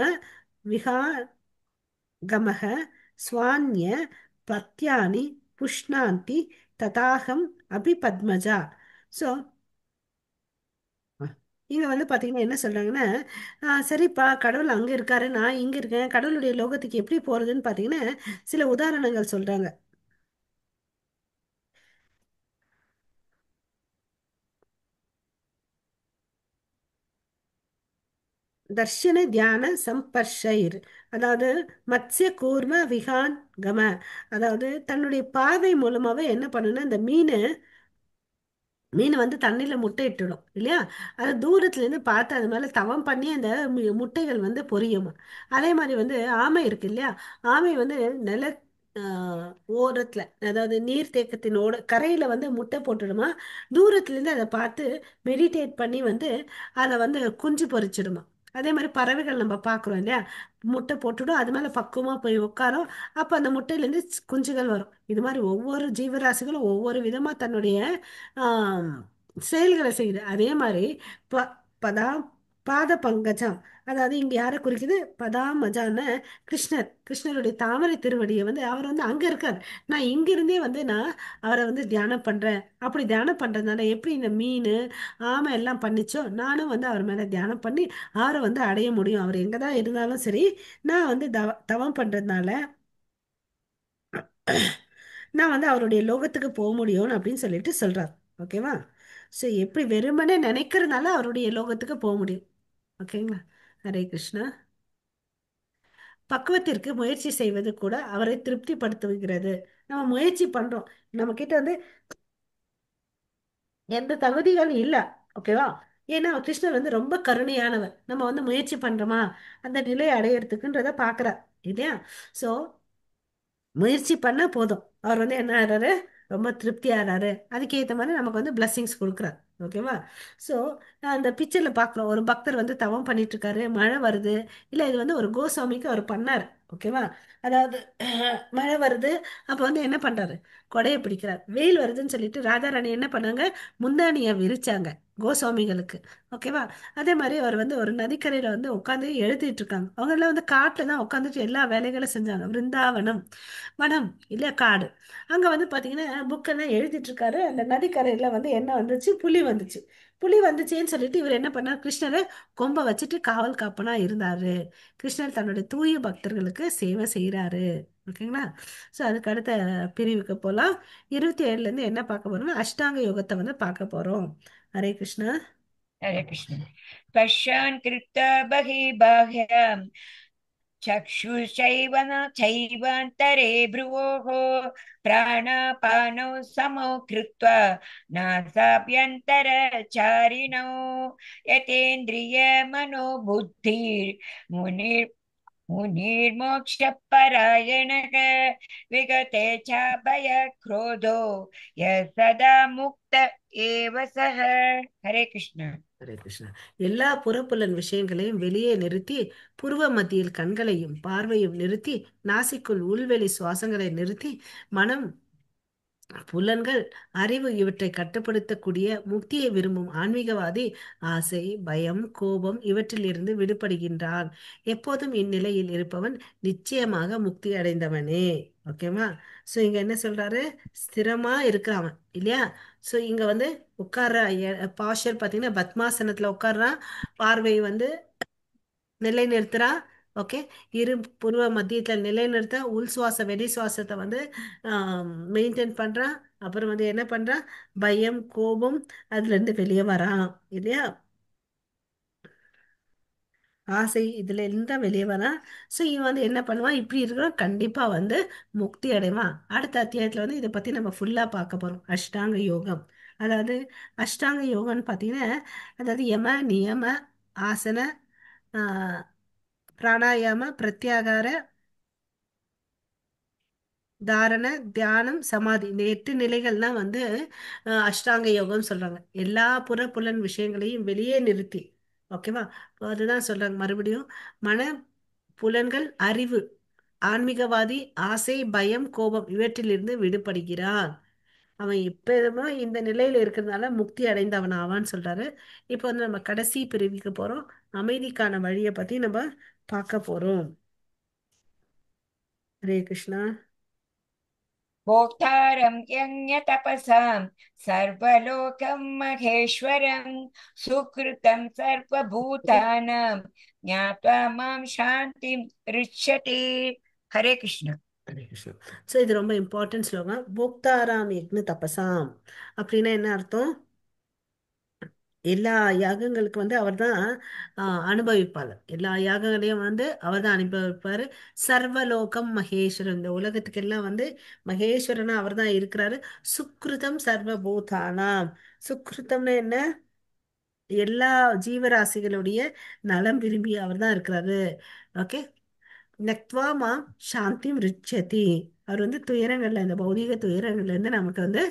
விஹாகமக ஸ்வான்ய பத்யானி புஷ்ணாந்தி ததாகம் அபி பத்மஜா. ஸோ இங்க வந்து பாத்தீங்கன்னா என்ன சொல்றாங்கன்னா, சரிப்பா கடவுள் அங்க இருக்காரு, நான் இங்க இருக்கேன், கடவுளுடைய லோகத்துக்கு எப்படி போறதுன்னு பாத்தீங்கன்னா சில உதாரணங்கள் சொல்றாங்க. தர்ஷன தியான சம்பர்ஷைர், அதாவது மத்ஸ்ய கூர்ம விகான் கம, அதாவது தன்னுடைய பார்வை மூலமாவே என்ன பண்ணுன்னா இந்த மீன் வந்து தண்ணியில முட்டை இட்டுடும் இல்லையா? அது தூரத்துல இருந்து பார்த்து அது மேல தவம் பண்ணி அந்த முட்டைகள் வந்து பொரியும். அதே மாதிரி வந்து ஆமை இருக்கு இல்லையா? ஆமை வந்து நில ஆஹ், ஓரத்துல, அதாவது நீர் தேக்கத்தின் கரையில வந்து முட்டை போட்டுடுமா. தூரத்துல இருந்து அதை பார்த்து மெடிடேட் பண்ணி வந்து அதை வந்து குஞ்சு பொரிச்சிடுமா. அதே மாதிரி பறவைகள் நம்ம பார்க்குறோம் இல்லையா? முட்டை போட்டுடும், அது மேல பக்குவமா போய் உட்காரும். அப்ப அந்த முட்டையிலேருந்து குஞ்சுகள் வரும். இது மாதிரி ஒவ்வொரு ஜீவராசிகளும் ஒவ்வொரு விதமா தன்னுடைய ஆம், செயல்களை செய்யுது. அதே மாதிரி ப பதா பாத பங்கஜம், அதாவது இங்க யாரை குறிக்குது? பதாமஜான கிருஷ்ணருடைய தாமரை திருவடியை வந்து அவர் வந்து அங்க இருக்கார். நான் இங்கிருந்தே வந்து நான் அவரை வந்து தியானம் பண்றேன். அப்படி தியானம் பண்றதுனால எப்படி இந்த மீன் ஆமை எல்லாம் பண்ணிச்சோ, நானும் வந்து அவர் மேல தியானம் பண்ணி அவரை வந்து அடைய முடியும். அவர் எங்கதான் இருந்தாலும் சரி, நான் வந்து தவம் பண்றதுனால நான் வந்து அவருடைய லோகத்துக்கு போக முடியும் அப்படின்னு சொல்லிட்டு சொல்றார். ஓகேவா? ஸோ எப்படி வெறுமனே நினைக்கிறதுனால அவருடைய லோகத்துக்கு போக முடியும். ஓகேங்களா? ஹரே கிருஷ்ணா. பக்குவத்திற்கு முயற்சி செய்வது கூட அவரை திருப்திப்படுத்துகிறது. நம்ம முயற்சி பண்றோம், நம்ம கிட்ட வந்து எந்த தகுதிகளும் இல்லை. ஓகேவா? ஏன்னா கிருஷ்ணர் வந்து ரொம்ப கருணையானவர். நம்ம வந்து முயற்சி பண்றோமா அந்த நிலையை அடையறதுக்குன்றத பாக்குறார் இல்லையா? ஸோ முயற்சி பண்ணா போதும், அவர் வந்து என்ன ஆறாரு? ரொம்ப திருப்தி ஆறாரு. அதுக்கேற்ற மாதிரி நமக்கு வந்து blessings கொடுக்குறாரு. ஓகேவா? ஸோ அந்த பிக்சர்ல பார்க்குறோம், ஒரு பக்தர் வந்து தவம் பண்ணிட்டு இருக்காரு, மழை வருது. இல்லை, இது வந்து ஒரு கோசாமிக்கு அவர் பண்ணாரு. ஓகேவா? அதாவது மழை வருது, அப்போ வந்து என்ன பண்றாரு? கொடையை பிடிக்கிறார். வெயில் வருதுன்னு சொல்லிட்டு ராஜாராணி என்ன பண்ணாங்க? முந்தானியை விரிச்சாங்க கோசாமிகளுக்கு. ஓகேவா? அதே மாதிரி அவர் வந்து ஒரு நதிக்கரையில வந்து உட்காந்து எழுதிட்டு இருக்காங்க. அவங்க எல்லாம் வந்து காட்டுல தான் உட்காந்துட்டு எல்லா வேலைகளும் செஞ்சாங்க. விருந்தாவனம், வனம் இல்ல காடு. அங்க வந்து பாத்தீங்கன்னா புக்கெல்லாம் எழுதிட்டு இருக்காரு. அந்த நதிக்கரையில வந்து என்ன வந்துச்சு? புலி வந்துச்சு. புலி வந்துச்சேன்னு சொல்லிட்டு இவர் என்ன பண்ணார்? கிருஷ்ணரை கொம்ப வச்சுட்டு காவல் காப்பனா இருந்தாரு. கிருஷ்ணர் தன்னுடைய தூய பக்தர்களுக்கு சேவை செய்யறாரு. ஓகேங்களா? ஸோ அதுக்கு அடுத்த பிரிவுக்கு போகலாம். 27ல இருந்து என்ன பார்க்க போறோம்னா அஷ்டாங்க யோகத்தை வந்து பார்க்க போறோம். ஹரே கிருஷ்ணா. हरे कृष्ण। पश्यान् कृत्वा बहिर्बाह्यं चक्षुषैव न चैवान्तरे भ्रुवोः प्राणापानौ समौ कृत्वा नासाभ्यन्तरचारिणौ यतेन्द्रियमनोबुद्धिर्मुनिर् मुनिर्मोक्षपरायणः विगते च भयक्रोधो यः सदा मुक्त एव सः। हरे कृष्ण। ஹரே கிருஷ்ணா. எல்லா புறப்புலன் விஷயங்களையும் வெளியே நிறுத்தி, புருவ மத்தியில் கண்களையும் பார்வையும் நிறுத்தி, நாசிக்குள் உள்வெளி சுவாசங்களை நிறுத்தி, மனம், புலன்கள், அறிவு இவற்றை கட்டுப்படுத்தக்கூடிய முக்தியை விரும்பும் ஆன்மீகவாதி ஆசை, பயம், கோபம் இவற்றிலிருந்து விடுபடுகின்றான். எப்போதும் இந்நிலையில் இருப்பவன் நிச்சயமாக முக்தி அடைந்தவனே. ஓகேவா? ஸோ இங்க என்ன சொல்றாரு? ஸ்திரமா இருக்கிறவன் இல்லையா? ஸோ இங்க வந்து உட்கார்ற பாஷர் பார்த்தீங்கன்னா பத்மாசனத்துல உட்கார்றான். பார்வை வந்து நிலைநிறுத்துறா. ஓகே. இரு புருவ மத்தியத்தில் நிலைநிறுத்த, உள் சுவாச வெளி சுவாசத்தை வந்து மெயின்டைன் பண்றான். அப்புறம் வந்து என்ன பண்றான்? பயம், கோபம் அதுல இருந்து வெளியே வரான் இல்லையா? ஆசை இதுல இருந்தா வெளியே வரான். ஸோ இவன் வந்து என்ன பண்ணுவான்? இப்படி இருக்கிறான், கண்டிப்பா வந்து முக்தி அடைவான். அடுத்த அத்தியாயத்துல வந்து இதை பத்தி நம்ம ஃபுல்லா பார்க்க போறோம். அஷ்டாங்க யோகம், அதாவது அஷ்டாங்க யோகம்னு பார்த்தீங்கன்னா, அதாவது யம நியம ஆசன ஆஹ் பிராணாயாம பிரத்யாகார தாரண தியானம் சமாதி, இந்த 8 நிலைகள்லாம் வந்து அஷ்டாங்க யோகம் சொல்றாங்க. எல்லா புறப்புலன் விஷயங்களையும் வெளியே நிறுத்தி. ஓகேவா? அப்போ அதுதான் சொல்றாங்க மறுபடியும். மன, புலன்கள், அறிவு ஆன்மீகவாதி ஆசை, பயம், கோபம் இவற்றிலிருந்து விடுபடுகிறான். அவன் எப்பவுமே இந்த நிலையில இருக்கிறதுனால முக்தி அடைந்தவன் ஆவான்னு சொல்றாரு. இப்போ வந்து நம்ம கடைசி பிரிவுக்கு போறோம். அமைதிக்கான வழியை பத்தி நம்ம பார்க்க போறோம். ஹரே கிருஷ்ணா. भोक्तारं यज्ञतपसां सर्वलोकं महेश्वरं सुकृतं सर्वभूतानां ज्ञात्वा मां शान्तिं ऋच्छति. हरे कृष्ण. ஹரே கிருஷ்ணா. ஸோ இது ரொம்ப இம்பார்ட்டன்ட் ஸ்லோகம். போக்தாராம் யக்ன தபசாம் அப்படின்னா என்ன அர்த்தம்? எல்லா யாகங்களுக்கு வந்து அவர் தான் அனுபவிப்பாளர். எல்லா யாகங்களையும் வந்து அவர் தான் அனுபவிப்பாரு. சர்வலோகம் மகேஸ்வரன், இந்த உலகத்துக்கெல்லாம் வந்து மகேஸ்வரனா அவர் தான் இருக்கிறாரு. சுக்ருதம் சர்வபூதானாம். சுக்ருதம்னா என்ன? எல்லா ஜீவராசிகளுடைய நலம் விரும்பி அவர் தான் இருக்கிறாரு. ஓகே. நக்வா மாம் சாந்தி ரிச்சதி. அவர் வந்து துயரங்கள்ல, இந்த பௌதீக துயரங்கள்ல இருந்து நமக்கு வந்து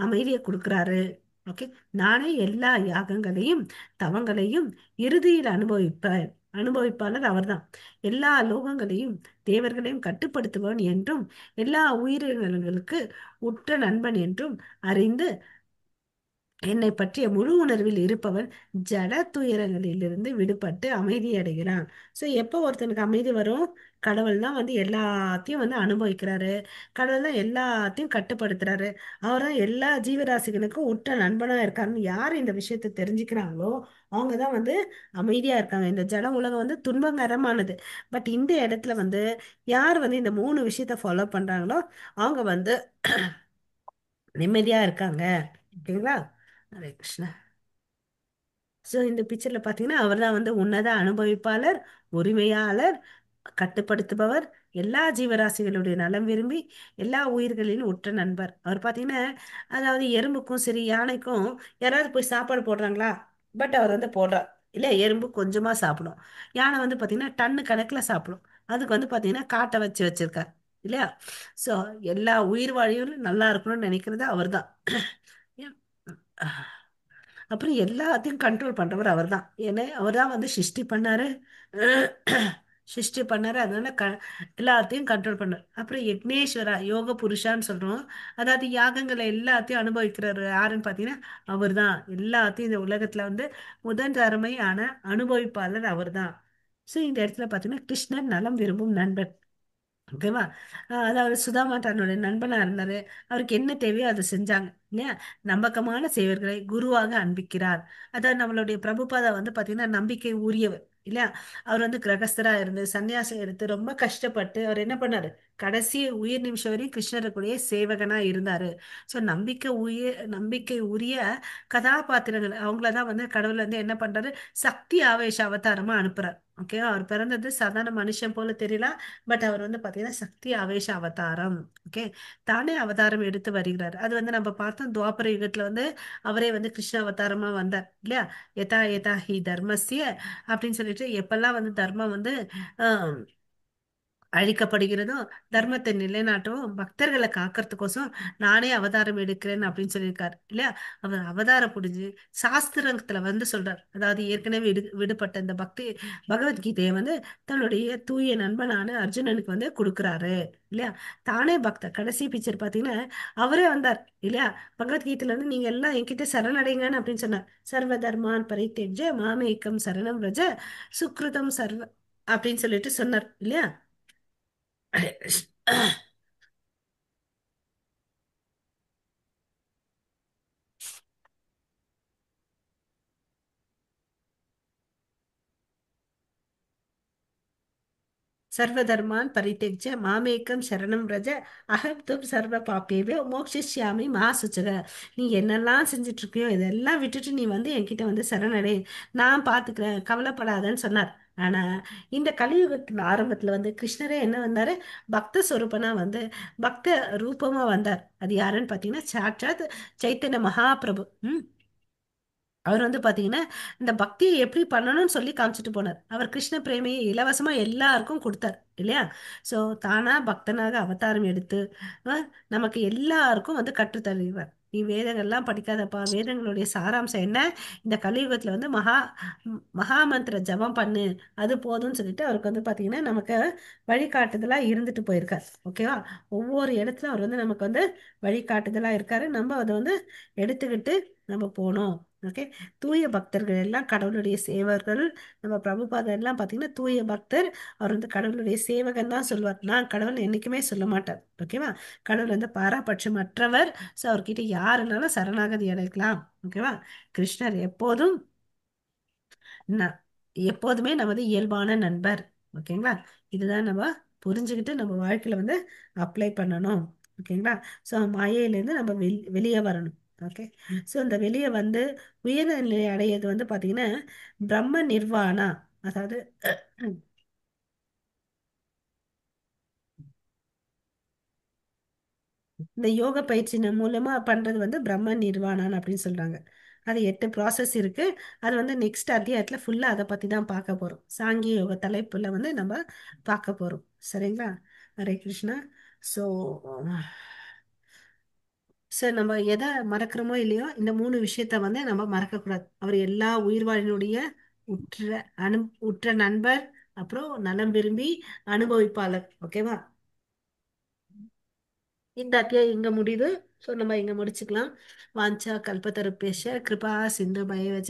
அமைதியை கொடுக்குறாரு. ஓகே. நானே எல்லா யாகங்களையும் தவங்களையும் இறுதியில் அனுபவிப்பாளர் அவர்தான். எல்லா லோகங்களையும் தேவர்களையும் கட்டுப்படுத்துபவன் என்றும் எல்லா உயிரினங்களுக்கு உற்ற நண்பன் என்றும் அறிந்து என்னை பற்றிய முழு உணர்வில் இருப்பவன் ஜட துயரங்களிலிருந்து விடுபட்டு அமைதி அடைகிறான். ஸோ எப்போ ஒருத்தனுக்கு அமைதி வரும்? கடவுள் தான் வந்து எல்லாத்தையும் வந்து அனுபவிக்கிறாரு. கடவுள் தான் எல்லாத்தையும் கட்டுப்படுத்துறாரு. அவர் தான் எல்லா ஜீவராசிகளுக்கும் உற்ற நண்பனா இருக்காருன்னு யார் இந்த விஷயத்தை தெரிஞ்சுக்கிறாங்களோ அவங்க தான் வந்து அமைதியா இருக்காங்க. இந்த ஜட உலகம் வந்து துன்பகரமானது. பட் இந்த இடத்துல வந்து யார் வந்து இந்த 3 விஷயத்த ஃபாலோ பண்றாங்களோ அவங்க வந்து நிம்மதியா இருக்காங்க. ஓகேங்களா? ஹரே கிருஷ்ணா. ஸோ இந்த பிக்சர்ல பார்த்தீங்கன்னா அவர் தான் வந்து உன்னத அனுபவிப்பாளர், உரிமையாளர், கட்டுப்படுத்துபவர், எல்லா ஜீவராசிகளுடைய நலம் விரும்பி எல்லா உயிர்களின் உற்ற நண்பர். அவர் பார்த்தீங்கன்னா அதாவது எறும்புக்கும் சரி யானைக்கும் யாராவது போய் சாப்பாடு போடுறாங்களா? பட் அவர் வந்து போடுறார். இல்லை, எறும்பு கொஞ்சமா சாப்பிடும். யானை வந்து பார்த்தீங்கன்னா டன்னு கணக்கில் சாப்பிடும். அதுக்கு வந்து பார்த்தீங்கன்னா காட்டை வச்சு வச்சிருக்கார் இல்லையா? ஸோ எல்லா உயிர் வாழியும் நல்லா இருக்கணும்னு நினைக்கிறது அவர் தான். அப்புறம் எல்லாத்தையும் கண்ட்ரோல் பண்றவர் அவர்தான். ஏன்னா அவர் தான் வந்து சிருஷ்டி பண்ணாரு. சிருஷ்டி பண்ணாரு, அதனால எல்லாத்தையும் கண்ட்ரோல் பண்ணார். அப்புறம் யக்னேஸ்வரா, யோக புருஷான்னு சொல்றோம். அதாவது யாகங்களை எல்லாத்தையும் அனுபவிக்கிறாரு யாருன்னு பார்த்தீங்கன்னா அவர் தான். எல்லாத்தையும் இந்த உலகத்துல வந்து முதன் தரமையான அனுபவிப்பாளர் அவர் தான். ஸோ இந்த இடத்துல பார்த்தீங்கன்னா கிருஷ்ணன் நலம் விரும்பும் நண்பன். ஓகேவா? அதாவது சுதாமா தன்னுடைய நண்பனா இருந்தாரு. அவருக்கு என்ன தேவையோ அதை செஞ்சாங்க இல்லையா? நம்பகமான சேவர்களை குருவாக அன்பிக்கிறார். அதாவது நம்மளுடைய பிரபுபாதா வந்து பாத்தீங்கன்னா நம்பிக்கை உரியவர் இல்லையா? அவர் வந்து கிரகஸ்தரா இருந்து சன்னியாசம் எடுத்து ரொம்ப கஷ்டப்பட்டு அவர் என்ன பண்ணாரு? கடைசி உயிர் நிமிஷம் வரையும் கிருஷ்ணருக்குடைய சேவகனா இருந்தாரு. ஸோ நம்பிக்கை உரிய கதாபாத்திரங்கள் அவங்களதான் வந்து கடவுள் வந்து என்ன பண்றாரு? சக்தி ஆவேச அவதாரமா அனுப்புறார். ஓகேவா? அவர் பிறந்தது சாதாரண மனுஷன் போல தெரியல. பட் அவர் வந்து பாத்தீங்கன்னா சக்தி ஆவேச அவதாரம். ஓகே. தானே அவதாரம் எடுத்து வருகிறார். அது வந்து நம்ம பார்த்தோம் துவாபர யுகத்துல வந்து அவரே வந்து கிருஷ்ண அவதாரமா வந்தார் இல்லையா? யதா யதா ஹி தர்மஸ்ய அப்படின்னு சொல்லிட்டு எப்பெல்லாம் வந்து தர்மம் வந்து ஆஹ் அழிக்கப்படுகிறதோ தர்மத்தை நிலைநாட்டவும் பக்தர்களை காக்கிறதுக்கோசம் நானே அவதாரம் எடுக்கிறேன் அப்படின்னு சொல்லியிருக்காரு இல்லையா? அவர் அவதாரம் புரிஞ்சு சாஸ்திரத்துல வந்து சொல்றார். அதாவது ஏற்கனவே விடுபட்ட இந்த பகவத்கீதையை வந்து தன்னுடைய தூய நண்பனான அர்ஜுனனுக்கு வந்து கொடுக்குறாரு இல்லையா? தானே பக்தர். கடைசி பிக்சர் பாத்தீங்கன்னா அவரே வந்தார் இல்லையா? பகவத்கீதையில வந்து நீங்க எல்லாம் என்கிட்ட சரணடைங்கன்னு அப்படின்னு சொன்னார். சர்வ தர்மான் பரித்தேஜ மாமேக்கம் சரணம் ரஜ சுக்ருதம் சர்வ அப்படின்னு சொல்லிட்டு சொன்னார் இல்லையா? சர்வதர்மான் பரித்தெஜ்ய மாமேக்கம் சரணம் ரஜ அகம் தும் சர்வ பாப்பேவே மோக்ஷிஷ்யாமி மாசுச்சக. நீ என்னெல்லாம் செஞ்சுட்டு இருக்கியோ இதெல்லாம் விட்டுட்டு நீ வந்து என்கிட்ட வந்து சரணடை, நான் பாத்துக்கிறேன், கவலைப்படாதன்னு சொன்னார். ஆனா இந்த கலியுகத்தின் ஆரம்பத்துல வந்து கிருஷ்ணரே என்ன வந்தாரு? பக்த சொரூபனா வந்து பக்த ரூபமா வந்தார். அது யாருன்னு பாத்தீங்கன்னா சாட்சாத் சைத்தன்ய மகாபிரபு. அவர் வந்து பாத்தீங்கன்னா இந்த பக்தியை எப்படி பண்ணணும்னு சொல்லி காமிச்சிட்டு போனார். அவர் கிருஷ்ண பிரேமையை இலவசமா எல்லாருக்கும் கொடுத்தார் இல்லையா? சோ தானா பக்தனாக அவதாரம் எடுத்து அஹ், நமக்கு எல்லாருக்கும் வந்து கற்றுத் தருகிறார். நீ வேதங்கள்லாம் படிக்காதப்பா, வேதங்களுடைய சாராம்சம் என்ன, இந்த கலியுகத்துல வந்து மகாமந்திர ஜபம் பண்ணு, அது போதும்னு சொல்லிட்டு அவருக்கு வந்து பாத்தீங்கன்னா நமக்கு வழிகாட்டுதலா இருந்துட்டு போயிருக்காரு. ஓகேவா? ஒவ்வொரு இடத்துல அவர் வந்து நமக்கு வந்து வழிகாட்டுதலா இருக்காரு. நம்ம அதை வந்து எடுத்துக்கிட்டு நம்ம போனோம். ஓகே. தூய பக்தர்கள் எல்லாம் கடவுளுடைய சேவர்கள். நம்ம பிரபுபாதர் எல்லாம் பாத்தீங்கன்னா தூய பக்தர். அவர் வந்து கடவுளுடைய சேவகன் தான் சொல்லுவார். நான் கடவுள் என்னைக்குமே சொல்ல மாட்டார். ஓகேவா? கடவுள் வந்து பாராபட்சமற்றவர். ஸோ அவர்கிட்ட யாருனாலும் சரணாகதி அடைக்கலாம். ஓகேவா? கிருஷ்ணர் எப்போதும் ந- எப்போதுமே நமது இயல்பான நண்பர். ஓகேங்களா? இதுதான் நம்ம புரிஞ்சுக்கிட்டு நம்ம வாழ்க்கையில வந்து அப்ளை பண்ணணும். ஓகேங்களா? ஸோ மாயையிலேருந்து நம்ம வெளியே வரணும். ஓகே. ஸோ இந்த வெளியே வந்து உயர்நிலை அடையிறது வந்து பாத்தீங்கன்னா பிரம்ம நிர்வாணா, அதாவது இந்த யோக பயிற்சி மூலமா பண்றது வந்து பிரம்ம நிர்வாணம் அப்படின்னு சொல்றாங்க. அது 8 ப்ராசஸ் இருக்கு. அது வந்து நெக்ஸ்ட் அத்தியாயத்துல ஃபுல்லா அதை பத்தி தான் பார்க்க போறோம். சாங்கிய யோக தலைப்புல வந்து நம்ம பார்க்க போறோம். சரிங்களா? ஹரே கிருஷ்ணா. ஸோ சார், நம்ம எதை மறக்கிறோமோ இல்லையோ, இந்த 3 விஷயத்த வந்து நம்ம மறக்கக்கூடாது. அவர் எல்லா உயிர்வாழினுடைய உற்ற அனு உற்ற நண்பர், அப்புறம் நலம் விரும்பி அனுபவிப்பாளர். ஓகேவா? இந்த அத்தியாயம் இங்க முடியுது. ஸோ நம்ம இங்க முடிச்சுக்கலாம். வாஞ்சா கல்பத்தருப்பேஷ கிருபா சிந்து பயவஜ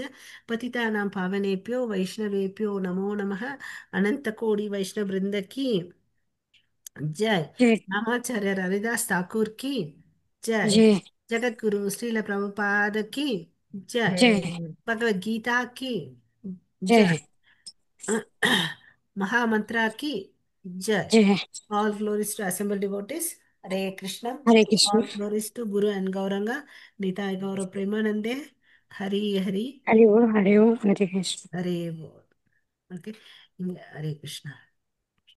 பதிதானாம் பாவனேபியோ வைஷ்ணவேபியோ நமோ நமः. அனந்த கோடி வைஷ்ணவ பிருந்த की जय। जय रामाचार्य हरिदास ठाकुर की जय। जय जगत गुरु श्रील प्रभुपाद की जय। जय भगवद गीता की जय। जय महामंत्रा की जय। जय। All glories to assembled devotees. Hare Krishna. Hare Krishna. All glories to Guru and Gauranga. Nitai Gaura Premanande. Hari Hari. Hari Om Hare Krishna. Hare Bol. Okay. Hare Krishna.